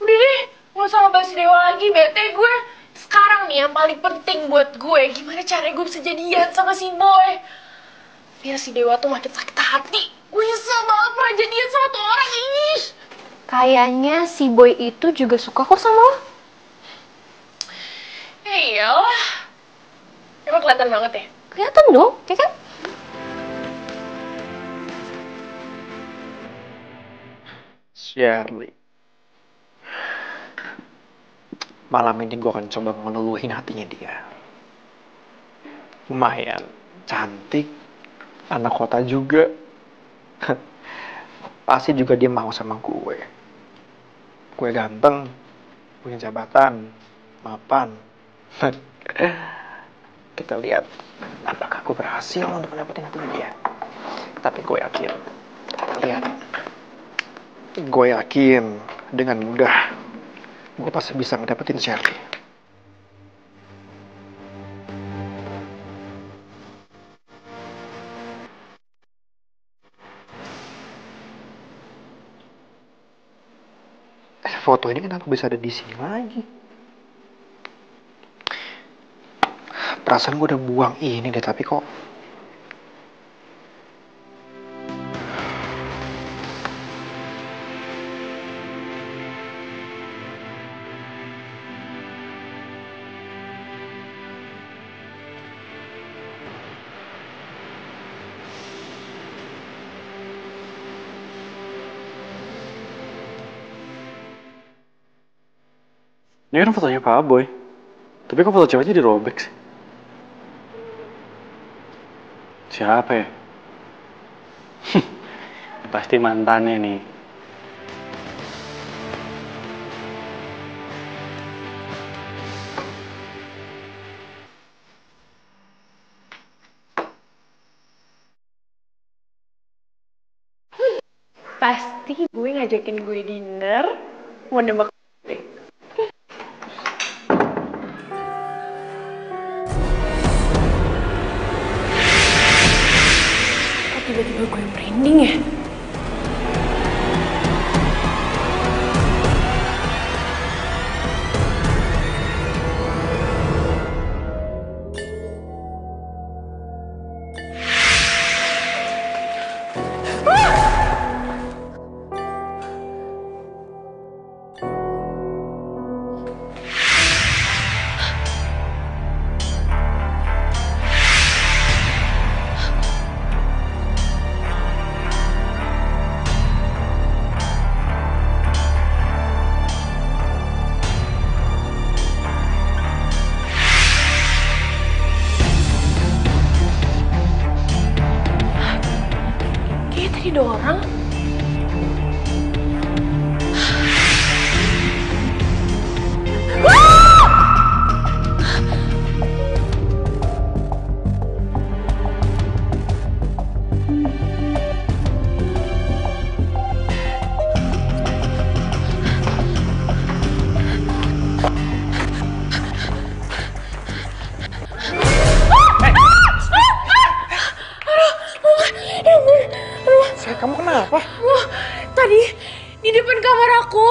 udah deh, gak usah ngebahas Dewa lagi, bete gue. Sekarang nih yang paling penting buat gue, gimana caranya gue bisa jadian sama si Boy. Biar si Dewa tuh makin sakit hati. Gue nyesel banget pernah jadian sama tuh orang ini. Kayaknya si Boy itu juga suka kok sama lo. Ya iyalah. Emang kelihatan banget ya? Kelihatan dong, ya kan? Shirley. Malam ini gue akan coba ngeluluhin hatinya dia. Lumayan, cantik, anak kota juga. Pasti juga dia mau sama gue. Gue ganteng, punya jabatan, mapan. Kita lihat apakah gue berhasil untuk mendapatkan hati dia. Tapi gue yakin. Kita lihat. Gue yakin dengan mudah gue pasti bisa ngedapetin Shelly. Foto ini kenapa bisa ada di sini lagi? Perasaan gue udah buang ini deh, tapi kok Ini kan fotonya Pak Boy. Tapi kok foto ceweknya dirobek sih? Siapa ya? Pasti mantannya nih. Pasti gue ngajakin gue dinner, mau nembak gue. Kok tiba-tiba gue merinding ya? Kayaknya tadi ada orang. kamu kenapa? Tadi di depan kamar aku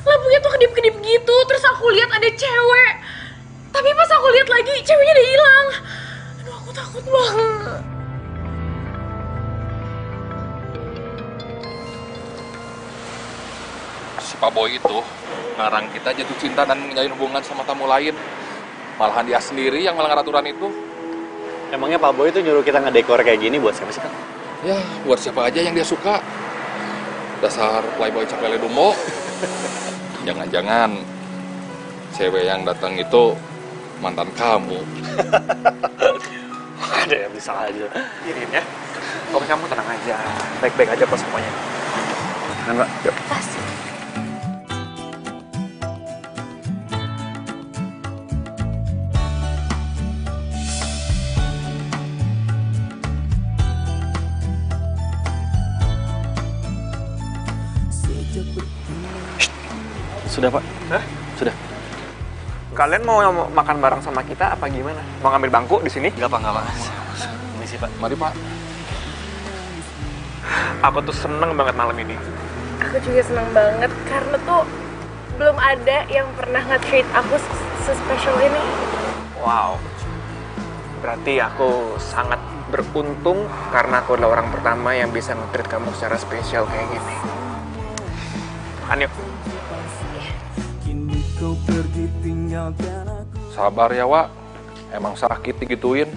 lampunya tuh kedip-kedip gitu, terus aku lihat ada cewek. Tapi pas aku lihat lagi ceweknya udah hilang. Aduh, aku takut banget. Si Pak Boy itu ngarang kita jatuh cinta dan menjalin hubungan sama tamu lain. Malahan dia sendiri yang melanggar aturan itu. Emangnya Pak Boy itu nyuruh kita ngedekor kayak gini buat siapa sih, Kang? Ya, buat siapa aja yang dia suka. Dasar playboy capele dumbo. Jangan-jangan cewek yang datang itu mantan kamu. Ada yang bisa aja. Irin ya. Pokoknya kamu tenang aja. Baik-baik aja kok semuanya. Kan, Pak? Yuk. Pasti. Sudah, Pak. Hah? Sudah. Kalian mau makan bareng sama kita apa gimana? Mau ngambil bangku di sini? Enggak, Pak, enggak, Pak. Permisi, Pak. Mari, Pak. Aku tuh seneng banget malam ini. Aku juga senang banget karena tuh belum ada yang pernah nge-treat aku se-special ini. Wow. Berarti aku sangat beruntung karena aku adalah orang pertama yang bisa nge-treat kamu secara spesial kayak gini. Yuk. Sabar ya, Wak. Emang sakit digituin.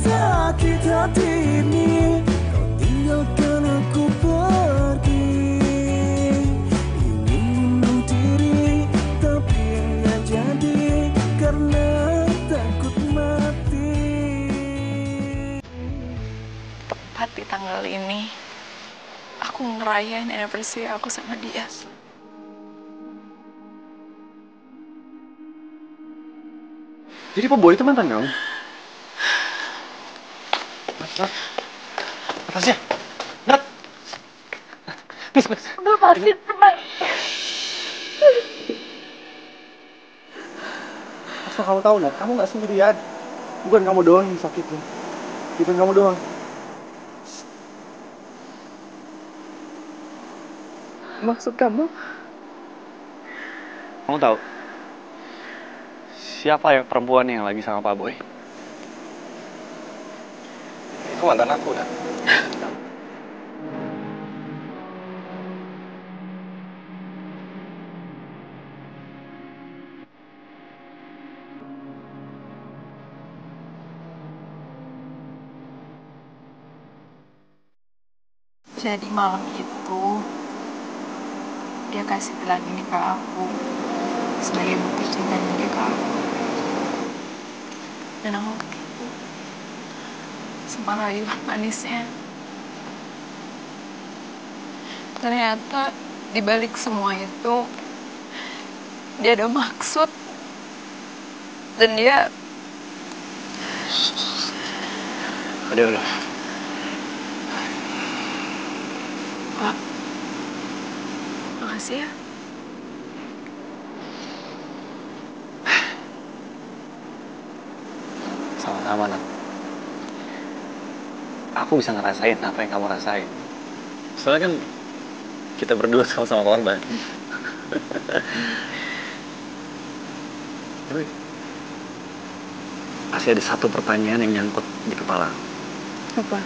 Sakit hati ini, kau tinggalkan aku pergi. Ingin bunuh diri, tapi nggak jadi karena takut mati. Tepat di tanggal ini, aku ngerayain anniversary aku sama dia. Jadi Pak Boy itu mantan kamu? Nat, atasnya. Nat. Please. Udah pasti teman. Asal kamu tahu, Nat, kamu nggak sendirian. Bukan kamu doang yang sakit ya. Bukan kamu doang. Maksud kamu? Kamu tahu siapa yang perempuan yang lagi sama Pak Boy? Itu mantan aku, Nat. Jadi malam itu dia kasih gelang ini ke aku sebagai bukti cintanya dia ke aku. Dan aku tipu sama rayuan manisnya. Ternyata di balik semua itu dia ada maksud dan dia Udah. Pak, makasih ya. Sama-sama, Nat. Aku bisa ngerasain apa yang kamu rasain. Soalnya kan kita berdua sama-sama korban. Tapi masih ada satu pertanyaan yang nyangkut di kepala. Apa?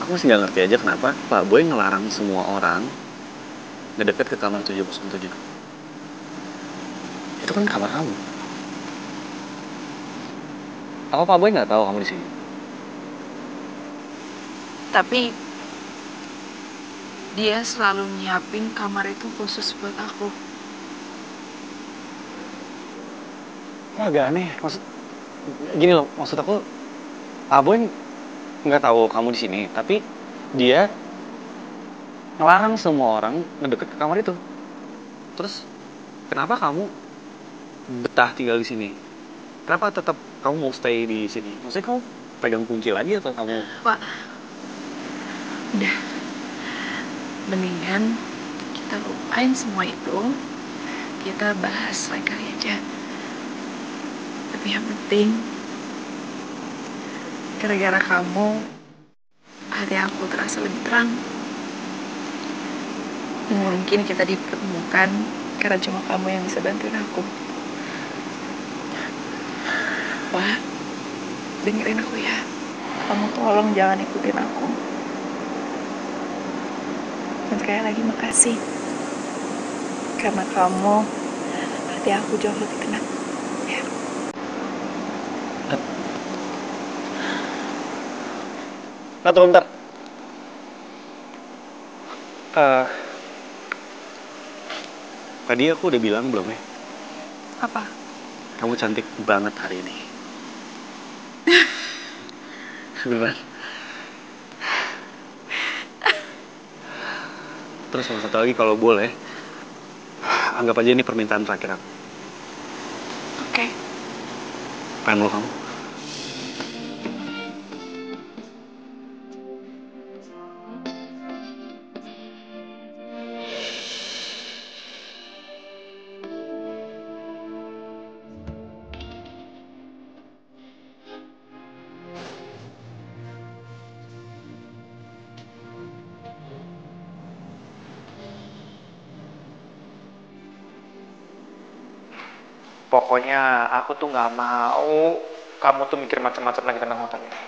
Aku masih nggak ngerti aja kenapa Pak Boy ngelarang semua orang ngedeket ke kamar 707. Itu kan kamar kamu. Apa Pak Boy nggak tahu kamu di sini? Tapi dia selalu nyiapin kamar itu khusus buat aku. Wah, agak aneh. Gini loh, maksud aku Pak Boy nggak tahu kamu di sini, tapi dia ngelarang semua orang ngedeket ke kamar itu. Terus kenapa kamu betah tinggal di sini? Kenapa tetap kamu mau stay di sini? Maksudnya kamu pegang kunci lagi atau kamu? Pak, udah. Mendingan kita lupain semua itu. Kita bahas lain kali aja. Tapi yang penting, gara-gara kamu, hati aku terasa lebih terang. Mungkin kita dipertemukan karena cuma kamu yang bisa bantuin aku. Pak, dengerin aku ya. Kamu tolong jangan ikutin aku. Dan sekali lagi makasih. Karena kamu, hati aku jauh lebih tenang. Ya. Nah, tunggu bentar. Tadi aku udah bilang belum ya? Apa? Kamu cantik banget hari ini. Beneran. Terus sama satu lagi kalau boleh, anggap aja ini permintaan terakhir aku. Oke. Pengen meluk kamu. Pokoknya aku tuh nggak mau kamu tuh mikir macam-macam lagi tentang hotel ini.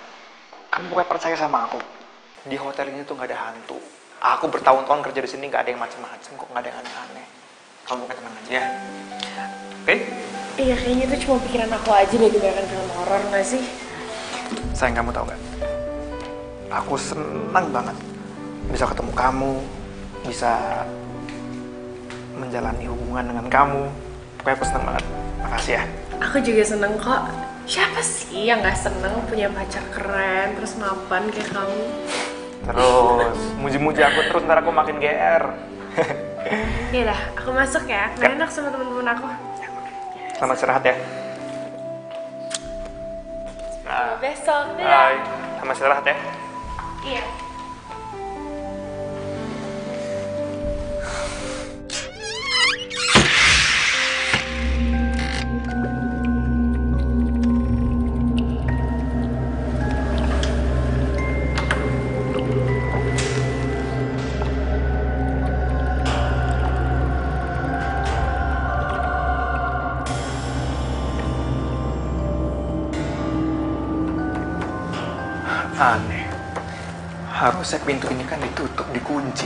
Kamu pokoknya percaya sama aku. Di hotel ini tuh nggak ada hantu. Aku bertahun-tahun kerja di sini nggak ada yang macam-macam kok, nggak ada yang aneh-aneh. Kamu pokoknya tenang aja ya. Oke? Iya, kayaknya itu cuma pikiran aku aja deh dibandingkan film horor nggak sih? Sayang, kamu tau gak? Aku senang banget bisa ketemu kamu, bisa menjalani hubungan dengan kamu. Pokoknya aku senang banget. Makasih ya. Aku juga seneng kok. Siapa sih yang nggak seneng punya pacar keren terus mapan kayak kamu? Terus muji-muji aku terus, ntar aku makin GR. Yaudah, aku masuk ya. Nggak enak sama temen-temen aku. Selamat istirahat ya. Besok, dadah. Sama istirahat ya. Iya. Aneh. Harusnya pintu ini kan ditutup, dikunci.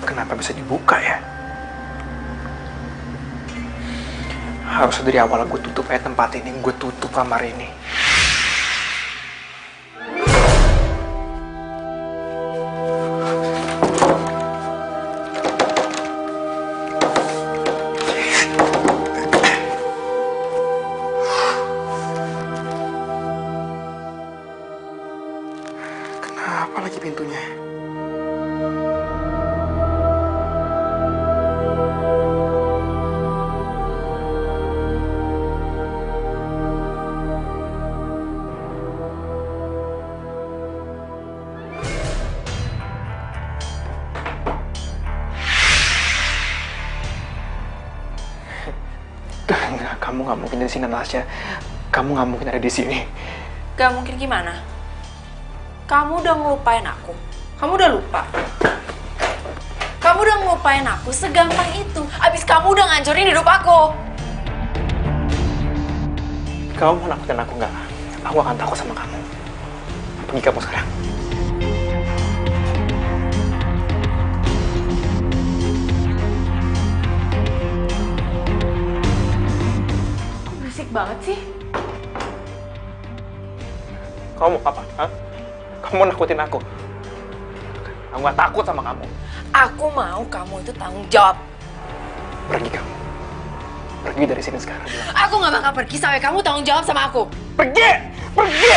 Kenapa bisa dibuka ya? Harusnya dari awal gue tutup tempat ini, gue tutup kamar ini. Kenapa lagi pintunya? Kamu nggak mungkin di sini, Natasha. Kamu nggak mungkin ada di sini. Gak mungkin gimana? Kamu udah ngelupain aku. Kamu udah lupa. Kamu udah ngelupain aku segampang itu. Abis kamu udah ngancurin hidup aku. Kamu mau nakutin aku nggak? Aku akan takut sama kamu. Pergi kamu sekarang. Berisik banget sih. Kamu mau apa? Hah? Kamu nakutin aku? Aku nggak takut sama kamu. Aku mau kamu itu tanggung jawab. Pergi kamu. Pergi dari sini sekarang. Aku nggak bakal pergi sampai kamu tanggung jawab sama aku. Pergi! Pergi!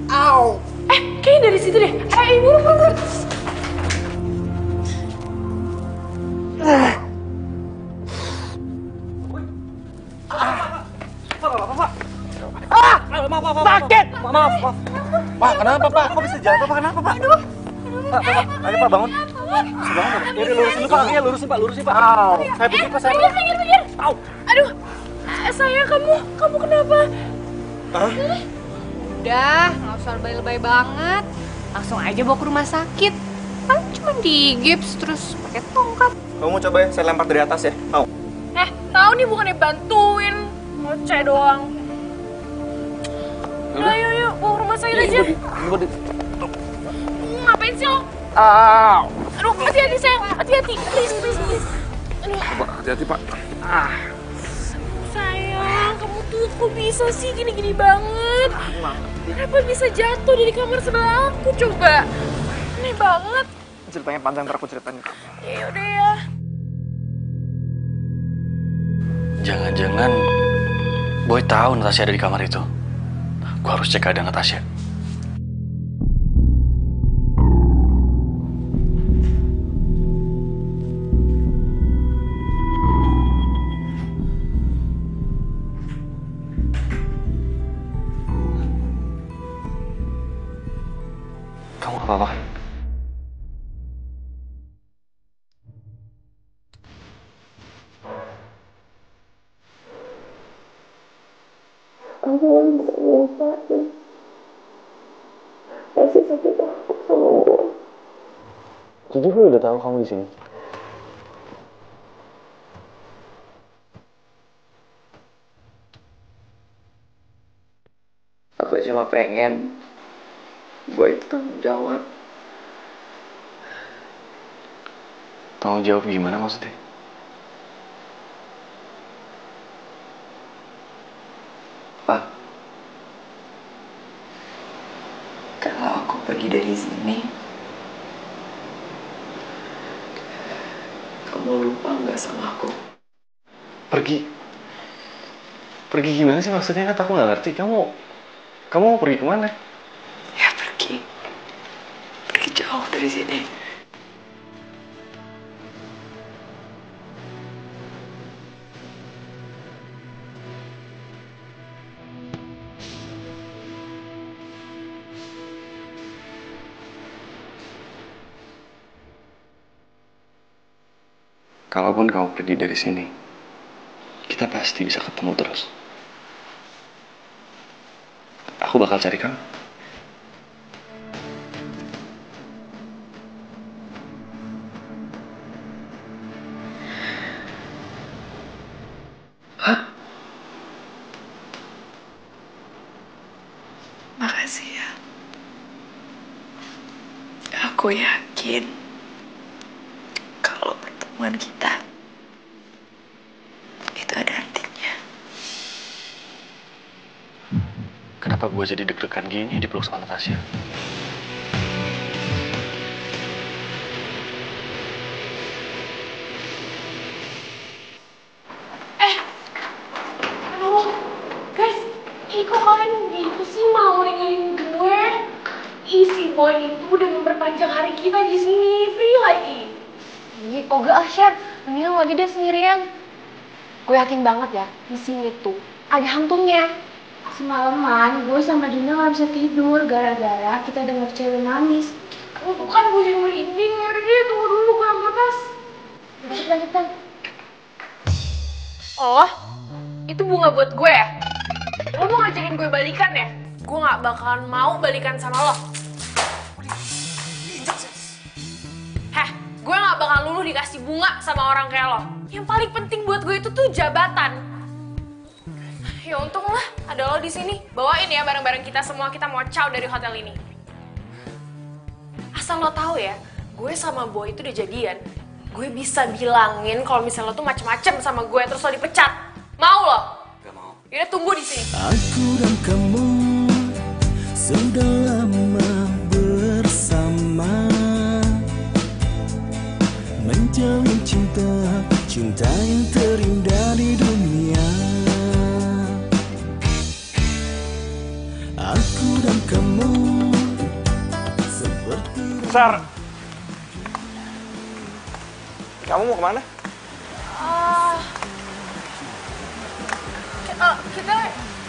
Au. Kayaknya dari situ deh. Buru. Sakit! Maaf. Pak, kenapa, Pak? Kok bisa jatuh, Pak? Kenapa, Pak? Aduh. Pak, ayo, Pak, bangun. Bisa bangun, Pak. Yaudah, lurusin dulu, Pak. Iya, lurusin, Pak. Au. Saya pikir, Pak, saya Pinggir. Au. Aduh. Sayang, kamu kenapa? Hah? Udah, nggak usah lebay-lebay banget. Langsung aja bawa ke rumah sakit. Kan cuma digips terus pakai tongkat. Kamu coba ya, saya lempar dari atas ya. Mau? Tahu nih bukannya bantuin. Ngoceh doang. Udah, yuk, bawa ke rumah sakit aja. Ngapain sih lo? Aduh, hati-hati sayang, hati-hati, please. Aduh. Pak, hati-hati, Pak. Sayang, kamu tuh kok bisa sih gini-gini banget? Kenapa bisa jatuh dari kamar sebelah aku coba? Aneh banget. Ceritanya panjang, ntar aku ceritain. Ya udah ya. Jangan-jangan Boy tahu Natasha ada di kamar itu. Gue harus cek keadaan Natasha. Kamu gak apa-apa kan? Jadi gue udah tahu kamu di sini. Aku cuma pengen Boy tanggung jawab. Tanggung jawab gimana maksudnya? Pak, kalau aku pergi dari sini, kamu lupa nggak sama aku? Pergi gimana sih maksudnya? Kan aku nggak ngerti. Kamu mau pergi kemana? Ya pergi jauh dari sini. kalaupun kamu pergi dari sini, kita pasti bisa ketemu terus. Aku bakal cari kamu. Makasih ya. Aku yakin kalau pertemuan kita itu ada artinya. Kenapa gue jadi deg-degan gini dipeluk sama Natasha? Aduh, guys, kok kalian gitu sih mau ninggalin gue? Si boy itu udah memperpanjang hari kita di sini, free lagi. Ih, kok gak Syar? Mendingan lagi deh sendirian. Gue yakin banget ya, di sini tuh ada hantunya. Semalaman gue sama Dinda gak bisa tidur gara-gara kita denger cewek nangis. Bukan gue yang merinding, ya tunggu dulu gue ambil tas. Lanjut. Oh, itu bunga buat gue ya? Lo mau ngajakin gue balikan ya? Gue gak bakalan mau balikan sama lo. Heh, gue gak bakal luluh dikasih bunga sama orang kayak lo. Yang paling penting buat gue itu tuh jabatan. Ya untung lah ada lo di sini. Bawain ya barang-barang kita semua, kita mau caw dari hotel ini. Asal lo tahu ya, gue sama Boy itu udah jadian. Gue bisa bilangin kalau misalnya lo tuh macem-macem sama gue terus lo dipecat. Mau lo? Gak mau. Yaudah tunggu di sini. Aku dan kamu sudah lama bersama, menjalin cinta yang terindah di dunia. Aku dan kamu seperti Sar, kamu mau kemana?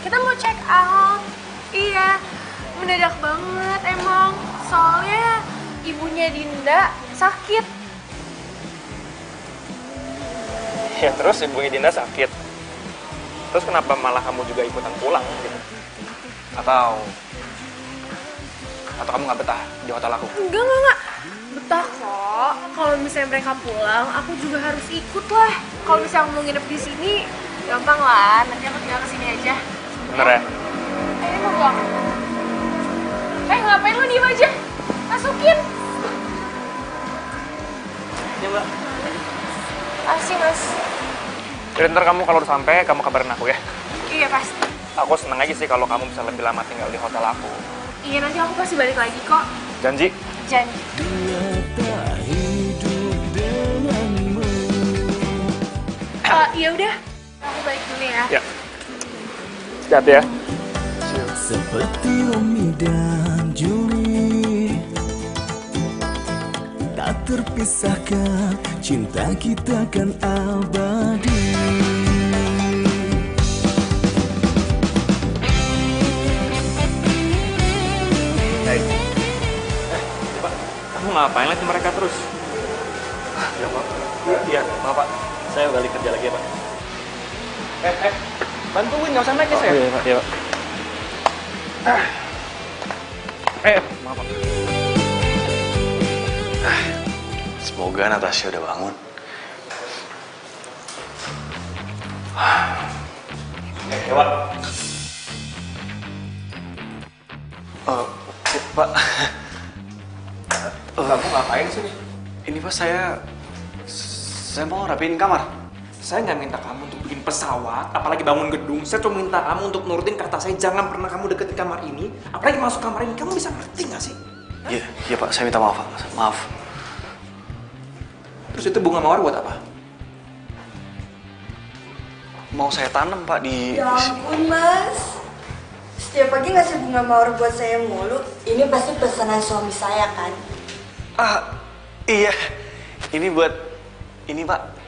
Kita mau check out. Iya, mendadak banget emang. Soalnya ibunya Dinda sakit. Ya terus ibunya Dinda sakit. Terus kenapa malah kamu juga ikutan pulang gitu? Atau kamu nggak betah di hotel aku? Enggak. Betah kok. Kalau misalnya mereka pulang, aku juga harus ikut lah. Kalau misalnya mau nginep di sini, gampang lah. Nanti aku tinggal kesini aja. Bener ya? Ini mau pulang. Ngapain lo diem aja? Masukin. Ya mbak. Kasih mas. Jadi ntar kamu kalau udah sampai, kamu kabarin aku ya. Iya pasti. Aku seneng aja sih kalau kamu bisa lebih lama tinggal di hotel aku. Iya nanti aku pasti balik lagi kok. Janji? Janji. Ya udah, aku balik dulu ya. Ya. Hati-hati ya. seperti Romi dan Juli, tak terpisahkan, cinta kita kan abadi. Hey. Pak, kamu ngapain lihat mereka terus? Ya Pak. Iya, maaf Pak. Saya balik kerja lagi ya Pak. Bantuin, nggak usah naik ya saya. Iya Pak, iya Pak. Maaf Pak. Semoga Natasha udah bangun. Ya Pak. Pak. Kamu ngapain sini? Ini Pak, saya mau rapiin kamar. Saya nggak minta kamu untuk bikin pesawat, apalagi bangun gedung. Saya cuma minta kamu untuk nurutin kata saya, jangan pernah kamu deketin kamar ini, apalagi masuk kamar ini. Kamu bisa ngerti nggak sih? Iya Pak, saya minta maaf Pak. Maaf. Terus itu bunga mawar buat apa? Mau saya tanam Pak di... Ya ampun Mas, setiap pagi ngasih bunga mawar buat saya mulu. Ini pasti pesanan suami saya kan? Iya. Ini buat... Ini Pak.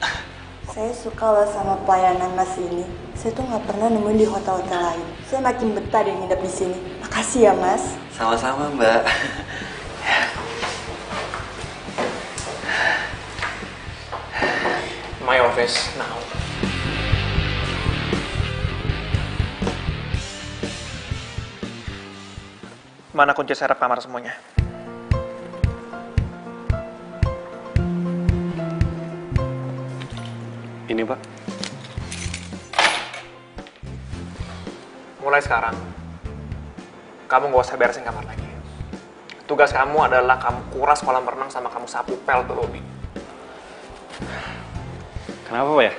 Saya suka loh sama pelayanan Mas ini. Saya tuh nggak pernah nemuin di hotel-hotel lain. Saya makin betah deh nginep di sini. Makasih ya Mas. Sama-sama Mbak. My office now. Mana kunci serep kamar semuanya? Ini, Pak. Mulai sekarang, kamu gak usah beresin kamar lagi. Tugas kamu adalah kamu kuras kolam renang sama kamu sapu pel tuh lobby. Kenapa, Pak ya?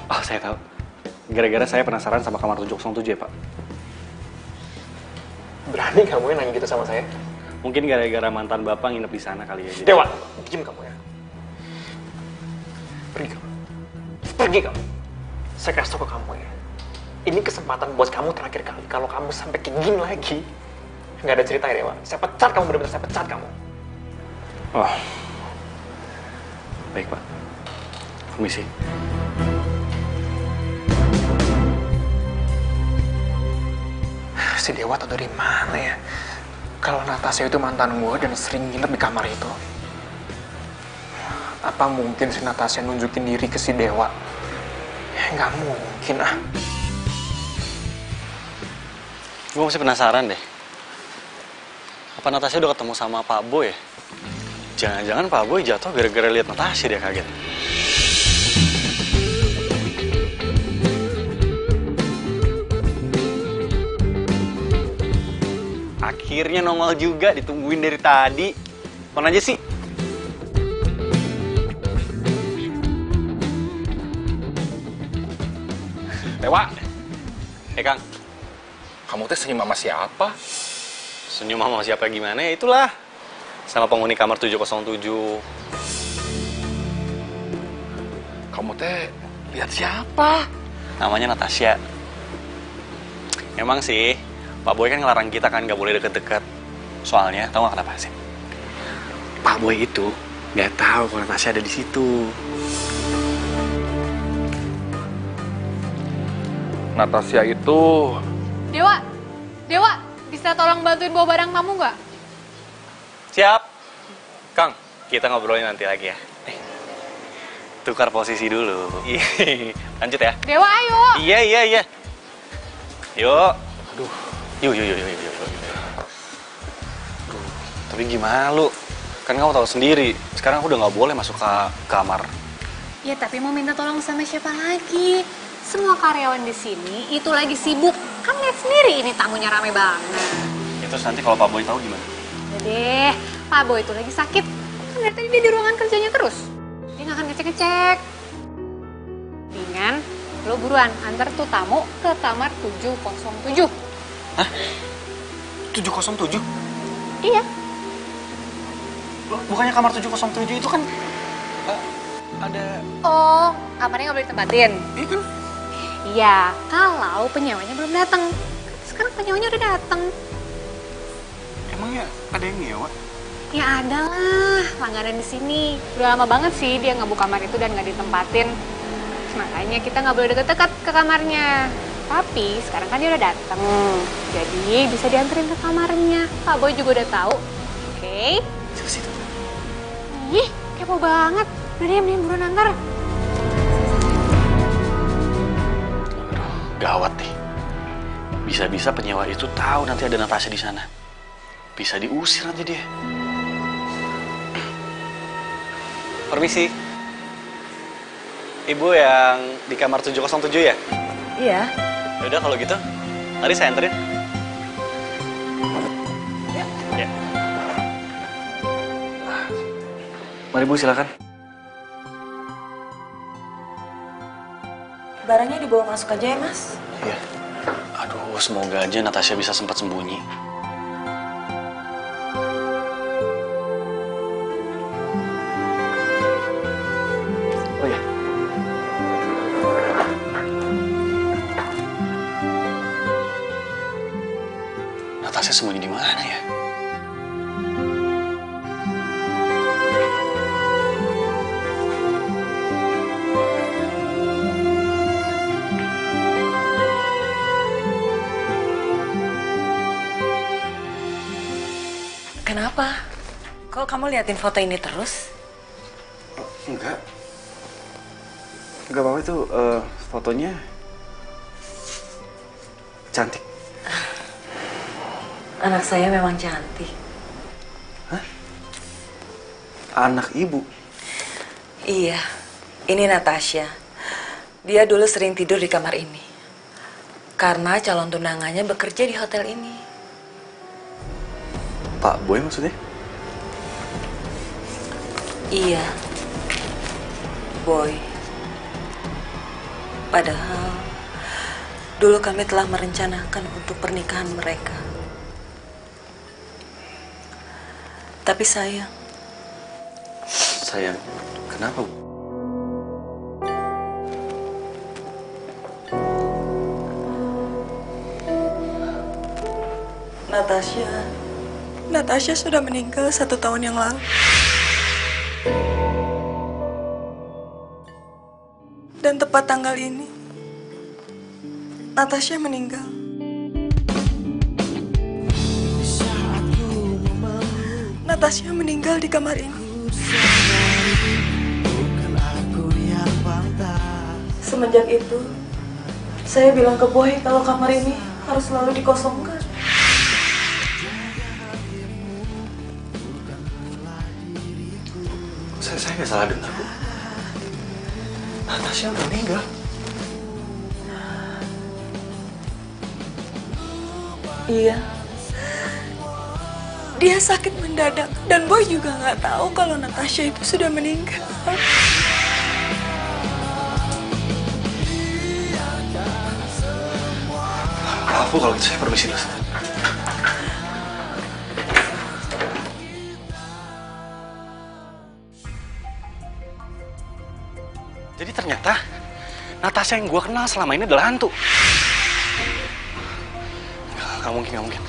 Oh, saya tahu. Gara-gara saya penasaran sama kamar 707 ya, Pak. Berani kamu yang nanya gitu sama saya? Mungkin gara-gara mantan Bapak nginep di sana kali ya. Jadi... Dewa, diam kamu ya. Pergi kamu. Pergi kamu. Saya kasih tau ke kamu ya. Ini kesempatan buat kamu terakhir kali. Kalau kamu sampai kayak gini lagi, nggak ada cerita ya Dewa. Saya pecat kamu, benar-benar saya pecat kamu. Oh, baik Pak. Permisi. Si Dewa tau dari mana ya? Kalau Natasha itu mantan gue dan sering nginep di kamar itu. Apa mungkin si Natasha nunjukin diri ke si Dewa? Ya, nggak mungkin ah. Gue masih penasaran deh. Apa Natasha udah ketemu sama Pak Boy ya? Jangan-jangan Pak Boy jatuh gara-gara lihat Natasha dia kaget. Akhirnya nongol juga, ditungguin dari tadi. Mana aja sih? Dewa, Kang. Kamu teh senyum sama siapa? Senyum sama siapa gimana ya? Itulah. Sama penghuni kamar 707. Kamu teh lihat siapa? Namanya Natasha. Emang sih, Pak Boy kan ngelarang kita kan nggak boleh deket-deket. Soalnya, tahu nggak kenapa sih? Pak Boy itu nggak tahu kalau Natasha ada di situ. Natasha itu... Dewa, bisa tolong bantuin bawa barang kamu nggak? Siap. Kang, kita ngobrolin nanti lagi ya. Tukar posisi dulu. Lanjut ya. Dewa, ayo. Iya. Yuk. Aduh. Yuk. Aduh, tapi gimana lu? Kan kamu tahu sendiri, sekarang aku udah nggak boleh masuk ke kamar. Ya, tapi mau minta tolong sama siapa lagi? Semua karyawan di sini itu lagi sibuk. Kan lihat sendiri ini tamunya rame banget. Itu nanti kalau Pak Boy tahu gimana? Udah deh, Pak Boy itu lagi sakit. Kan dari tadi dia di ruangan kerjanya terus. Dia nggak akan ngecek-ngecek. Mendingan lo buruan antar tuh tamu ke kamar 707. Hah? 707? Iya. Loh, bukannya kamar 707 itu kan ada... Oh, kamarnya nggak boleh ditempatin? Iya kan? Iya, kalau penyewanya belum datang. Sekarang penyewanya udah datang. Emangnya ada yang nyewa? Ya ada lah, langganan di sini. Udah lama banget sih dia nggak buka kamar itu dan nggak ditempatin. Makanya kita nggak boleh deket-deket ke kamarnya. Tapi sekarang kan dia udah datang. Jadi bisa dianterin ke kamarnya. Pak Boy juga udah tahu. Oke? Situ. Ih, kepo banget. Udah deh, mending buruan antar. Gawat nih. Bisa-bisa penyewa itu tahu nanti ada Natasha di sana. Bisa diusir nanti dia. Permisi. Ibu yang di kamar 707 ya? Iya. Yaudah kalau gitu, mari saya anterin. Ya. Mari Bu, silakan. Barangnya dibawa masuk aja ya, Mas? Iya. Aduh, semoga aja Natasha bisa sempat sembunyi. Oh ya. Natasha sembunyi di mana ya? Kenapa? Kok kamu liatin foto ini terus? Enggak. Gak apa-apa itu fotonya cantik. Anak saya memang cantik. Hah? Anak ibu? Iya, ini Natasha. Dia dulu sering tidur di kamar ini. Karena calon tunangannya bekerja di hotel ini. Pak Boy maksudnya? Iya, Boy. Padahal dulu kami telah merencanakan untuk pernikahan mereka. Tapi sayang. Sayang, kenapa, Bu? Natasha sudah meninggal 1 tahun yang lalu. Dan tepat tanggal ini, Natasha meninggal. Natasha meninggal di kamar ini. Semenjak itu, saya bilang ke Boy kalau kamar ini harus selalu dikosongkan. Saya nggak salah dengar, Bu. Natasha udah meninggal. Iya. Dia sakit mendadak dan Boy juga nggak tahu kalau Natasha itu sudah meninggal. Maaf, Bu, kalau gitu saya permisi dulu. Jadi ternyata Natasha yang gue kenal selama ini adalah hantu. Gak mungkin.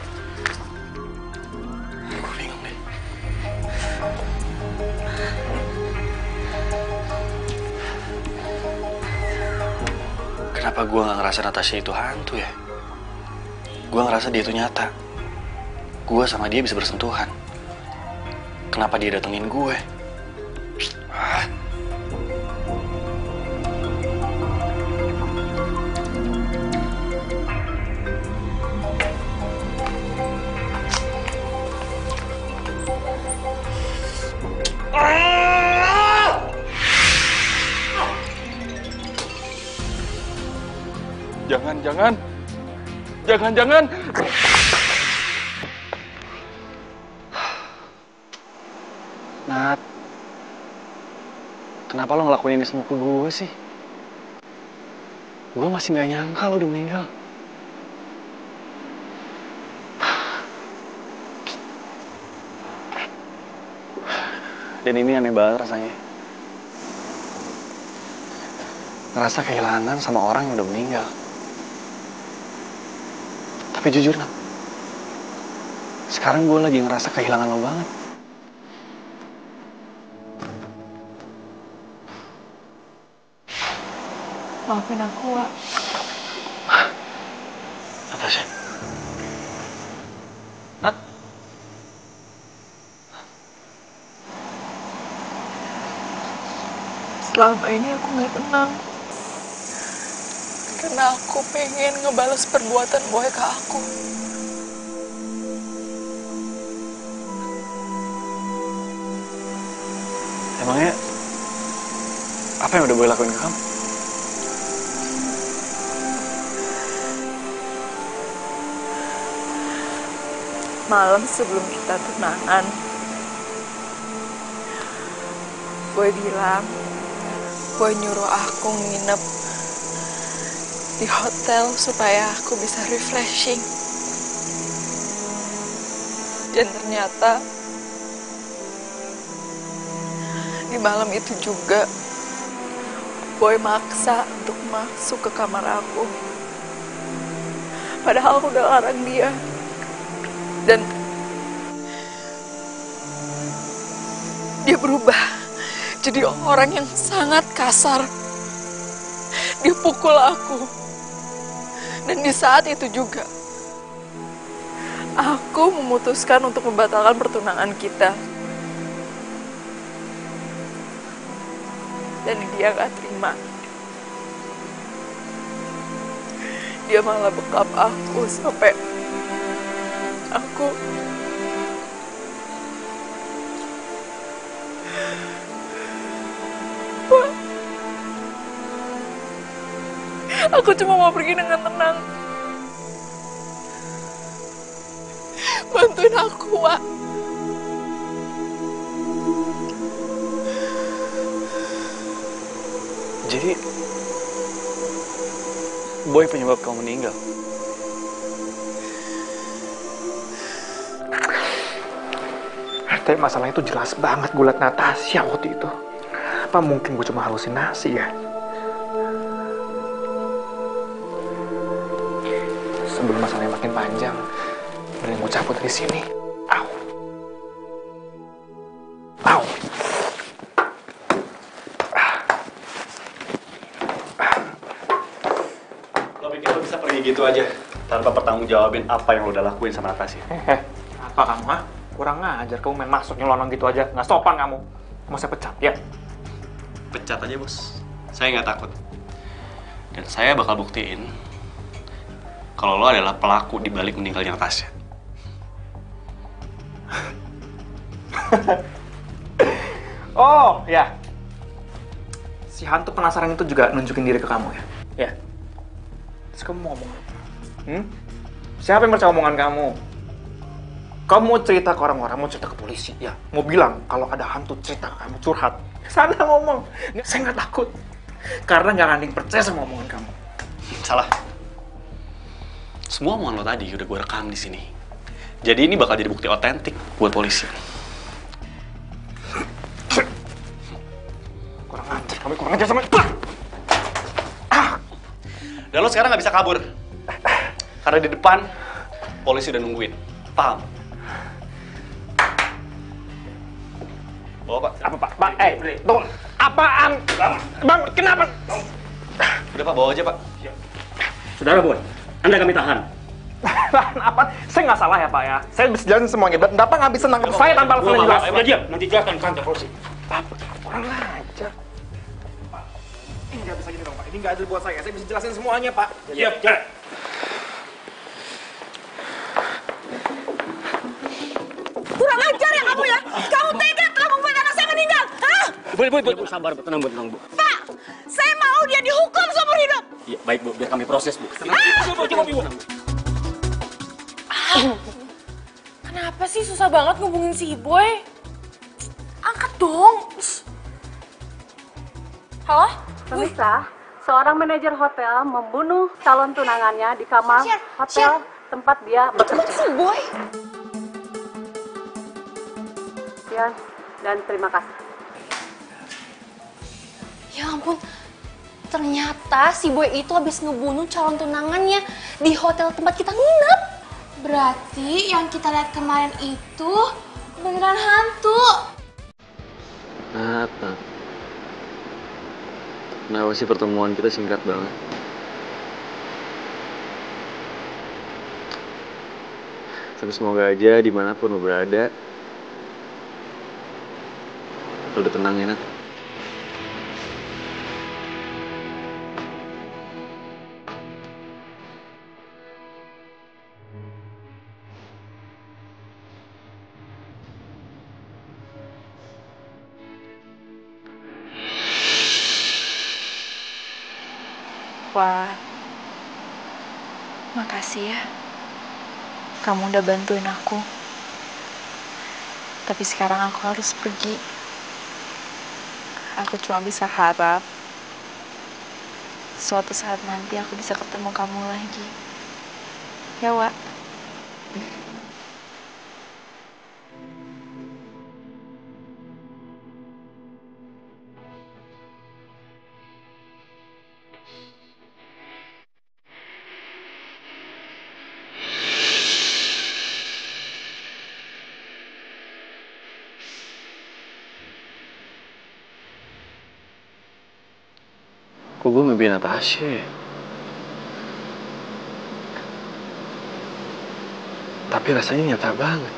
Gue bingung deh. Kenapa gue gak ngerasa Natasha itu hantu ya? Gue ngerasa dia itu nyata. Gue sama dia bisa bersentuhan. Kenapa dia datengin gue? Jangan. Nat, kenapa lo ngelakuin ini semua ke gue sih? Gue masih gak nyangka lo udah meninggal. Dan ini aneh banget rasanya. Ngerasa kehilangan sama orang yang udah meninggal. Tapi jujur, Nat, sekarang gue lagi ngerasa kehilangan lo banget. Maafin aku, Wak. Natasha. Nat. Selama ini aku gak tenang. Karena aku pengen ngebalas perbuatan Boy ke aku. Emangnya apa yang udah Boy lakuin ke kamu? Malam sebelum kita tunangan, Boy bilang, Boy nyuruh aku nginep di hotel supaya aku bisa refreshing. Dan ternyata di malam itu juga Boy maksa untuk masuk ke kamar aku. Padahal aku udah larang dia. Dan dia berubah jadi orang yang sangat kasar. Dia pukul aku. Dan di saat itu juga aku memutuskan untuk membatalkan pertunangan kita. Dan dia gak terima. Dia malah bekap aku sampai aku Pak, aku cuma mau pergi dengan tenang. Bantuin aku, Pak. Jadi, Boy penyebab kamu meninggal? Tapi masalahnya itu jelas banget gue liat Natasha waktu itu. Apa mungkin gue cuma halusinasi ya? Sebelum masalahnya makin panjang, mending gue cabut dari sini. Au. Au. Lo pikir lo bisa pergi gitu aja tanpa pertanggungjawabin apa yang lo udah lakuin sama Natasha? Apa kamu, ha? Kurang ngajar, kamu main masuk nyelonong gitu aja. Nggak sopan kamu. Mau saya pecat, ya? Pecat aja, Bos. Saya nggak takut. Dan saya bakal buktiin kalau lo adalah pelaku di balik meninggalnya Natasha. Oh, ya. Si hantu penasaran itu juga nunjukin diri ke kamu, ya? Ya. Terus kamu mau ngomong apa? Siapa yang percaya omongan kamu? Kamu mau cerita ke orang-orang, mau cerita ke polisi, ya? Mau bilang kalau ada hantu cerita ke kamu, curhat. Sana ngomong. Saya nggak takut. Karena nggak ada yang percaya sama omongan kamu. Salah. Semua omongan lo tadi udah gue rekam di sini. Jadi ini bakal jadi bukti otentik buat polisi. Kurang ajar, kamu kurang ajar sama... Dan lo sekarang nggak bisa kabur. Karena di depan, polisi udah nungguin. Paham? Bawa, Pak. Apa, Pak? Pak, tunggu. Apaan? Bang, kenapa? Udah, Pak, bawa aja, Pak. Saudara Boy, Anda kami tahan. Tahan apa? Saya nggak salah ya, Pak, ya? Saya bisa jelasin semuanya. Bapak nggak bisa nangkep saya tanpa alasan yang jelas. Udah diam, nanti jelaskan kantor polisi. Bapak, kurang ajar. Pak, ini nggak bisa gini dong, Pak. Ini nggak adil buat saya. Saya bisa jelasin semuanya, Pak. Iya, cek. Kurang ajar ya kamu ya! Kamu tega telah membuat anak saya meninggal! Hah? Bu, sabar, Bu. Tenang, Bu. Pak! Saya mau dia dihukum seumur hidup! Iya, baik, Bu. Biar kami proses, Bu. Kenapa sih susah banget ngubungin si Boy? Angkat dong! Halo? Pemirsa, seorang manajer hotel membunuh calon tunangannya di kamar hotel tempat dia bekerja. Si Boy! Sekian dan terima kasih. Ya ampun, ternyata si Boy itu habis ngebunuh calon tunangannya di hotel tempat kita nginep. Berarti yang kita lihat kemarin itu beneran hantu. Nata, kenapa sih pertemuan kita singkat banget? Tapi semoga aja dimanapun lo berada, lo udah tenang ya, Nat? Wah, makasih ya. Kamu udah bantuin aku. Tapi sekarang aku harus pergi. Aku cuma bisa harap suatu saat nanti aku bisa ketemu kamu lagi. Ya, Wak? Kok gue mimpi Natasha ya? Tapi rasanya nyata banget.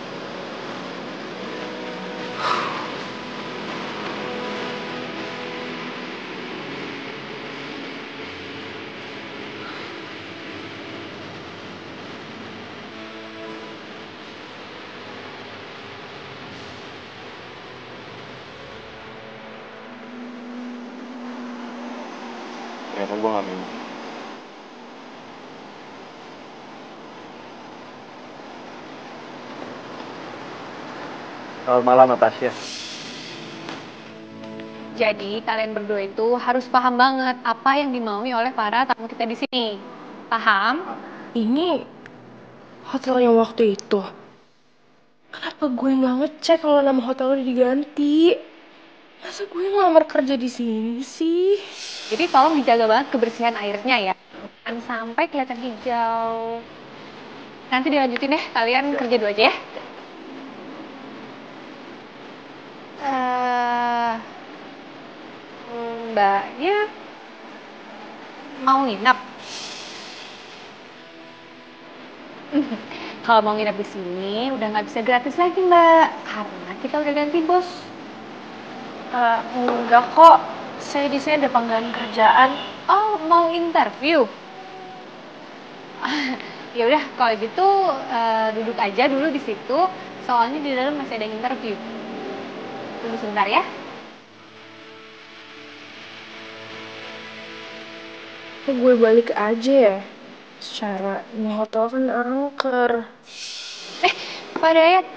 ternyata gue gak mimpi. Selamat malam, Natasha. Jadi kalian berdua itu harus paham banget apa yang dimaui oleh para tamu kita di sini. Paham? Ini hotel yang waktu itu. Kenapa gue nggak ngecek kalau nama hotel udah diganti? Masa gue ngelamar kerja di sini sih? Jadi tolong dijaga banget kebersihan airnya ya. Jangan sampai kelihatan hijau. Nanti dilanjutin deh, kalian kerja dulu aja ya. Mbaknya mau nginep. Kalau mau nginep di sini udah nggak bisa gratis lagi Mbak, karena kita udah ganti bos. Enggak kok, saya di sini ada panggilan kerjaan. Oh, mau interview? Ya udah, kalau gitu duduk aja dulu di situ. Soalnya di dalam masih ada interview. Tunggu sebentar ya. Kok gue balik aja ya? Secara ini hotel kan angker. Pak Dayat,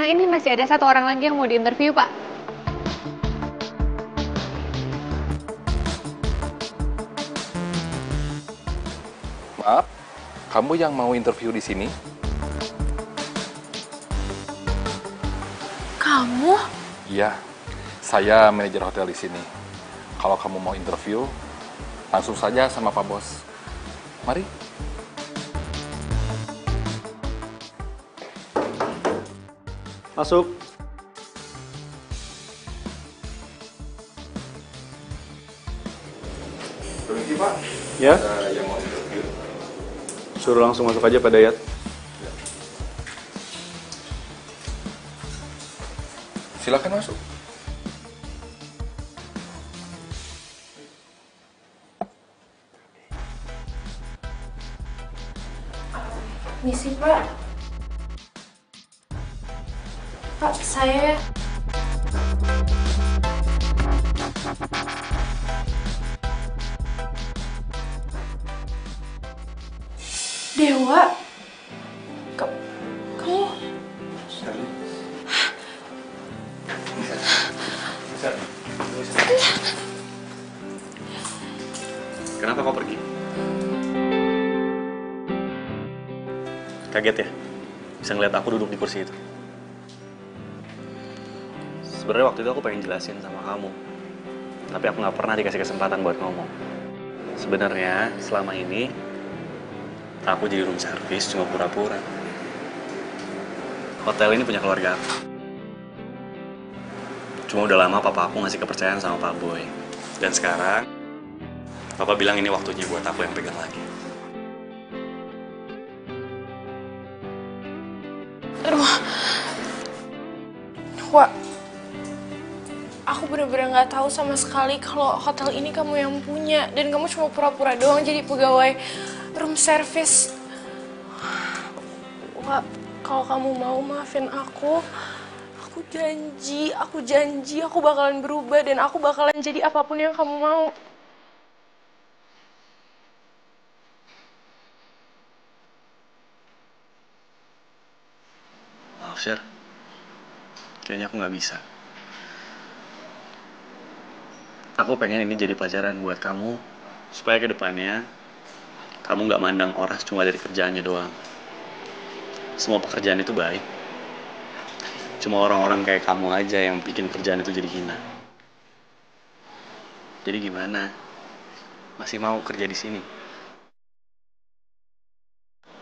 ini masih ada satu orang lagi yang mau diinterview Pak. Maaf, kamu yang mau interview di sini? Kamu? Iya, saya manajer hotel di sini. Kalau kamu mau interview, langsung saja sama Pak Bos. Mari. Masuk. Permisi Pak. Ya? Ada yang mau interview. Suruh langsung masuk aja Pak Dayat. Silakan masuk. Misi Pak. Pak, saya... Dewa? Kamu... Kenapa kau pergi? Kaget ya? Bisa ngeliat aku duduk di kursi itu. Sebenarnya waktu itu aku pengen jelasin sama kamu. Tapi aku nggak pernah dikasih kesempatan buat ngomong. Sebenarnya selama ini aku jadi room service cuma pura-pura. Hotel ini punya keluarga aku. Cuma udah lama papa aku ngasih kepercayaan sama Pak Boy. Dan sekarang papa bilang ini waktunya buat aku yang pegang lagi. Aduh. Wak. Aku bener-bener gak tahu sama sekali kalau hotel ini kamu yang punya. Dan kamu cuma pura-pura doang jadi pegawai room service. Wak, kalau kamu mau maafin aku janji aku bakalan berubah dan aku bakalan jadi apapun yang kamu mau. Maaf, Sher. Kayaknya aku nggak bisa. Aku pengen ini jadi pelajaran buat kamu, supaya ke depannya kamu nggak mandang orang cuma dari kerjaannya doang. Semua pekerjaan itu baik. Cuma orang-orang kayak kamu aja yang bikin kerjaan itu jadi hina. Jadi gimana? Masih mau kerja di sini?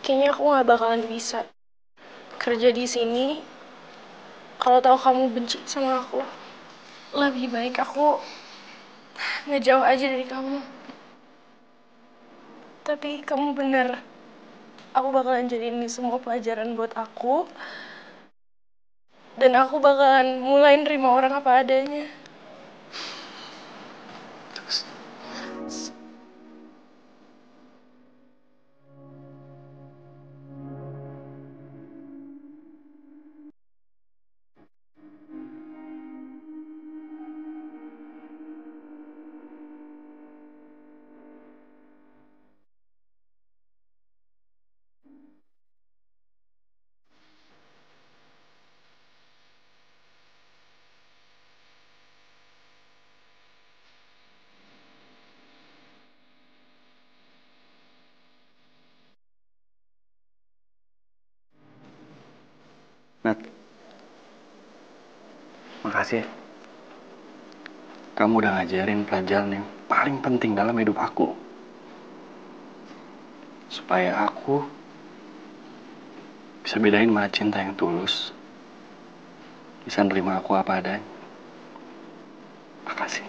Kayaknya aku gak bakalan bisa kerja di sini kalau tahu kamu benci sama aku. Lebih baik aku ngejauh aja dari kamu. Tapi kamu bener, aku bakalan jadi ini semua pelajaran buat aku. Dan aku bakalan mulai nerima orang apa adanya. Nat, makasih. Kamu udah ngajarin pelajaran yang paling penting dalam hidup aku. Supaya aku bisa bedain mana cinta yang tulus, bisa nerima aku apa adanya. Makasih.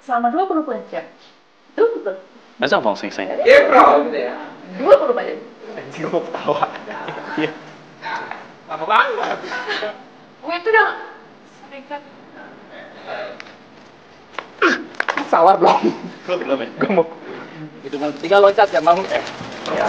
Selama 24 jam. Betul. Masa Phong Sing Sing? Iya, bro. 24 jam. Anjing, gue mau ketawa. Iya. Lama banget. Gue itu udah sering kan. Salah belum? Belum ya? Gue mau. Hitungan 3 loncat ya, mau. Ya,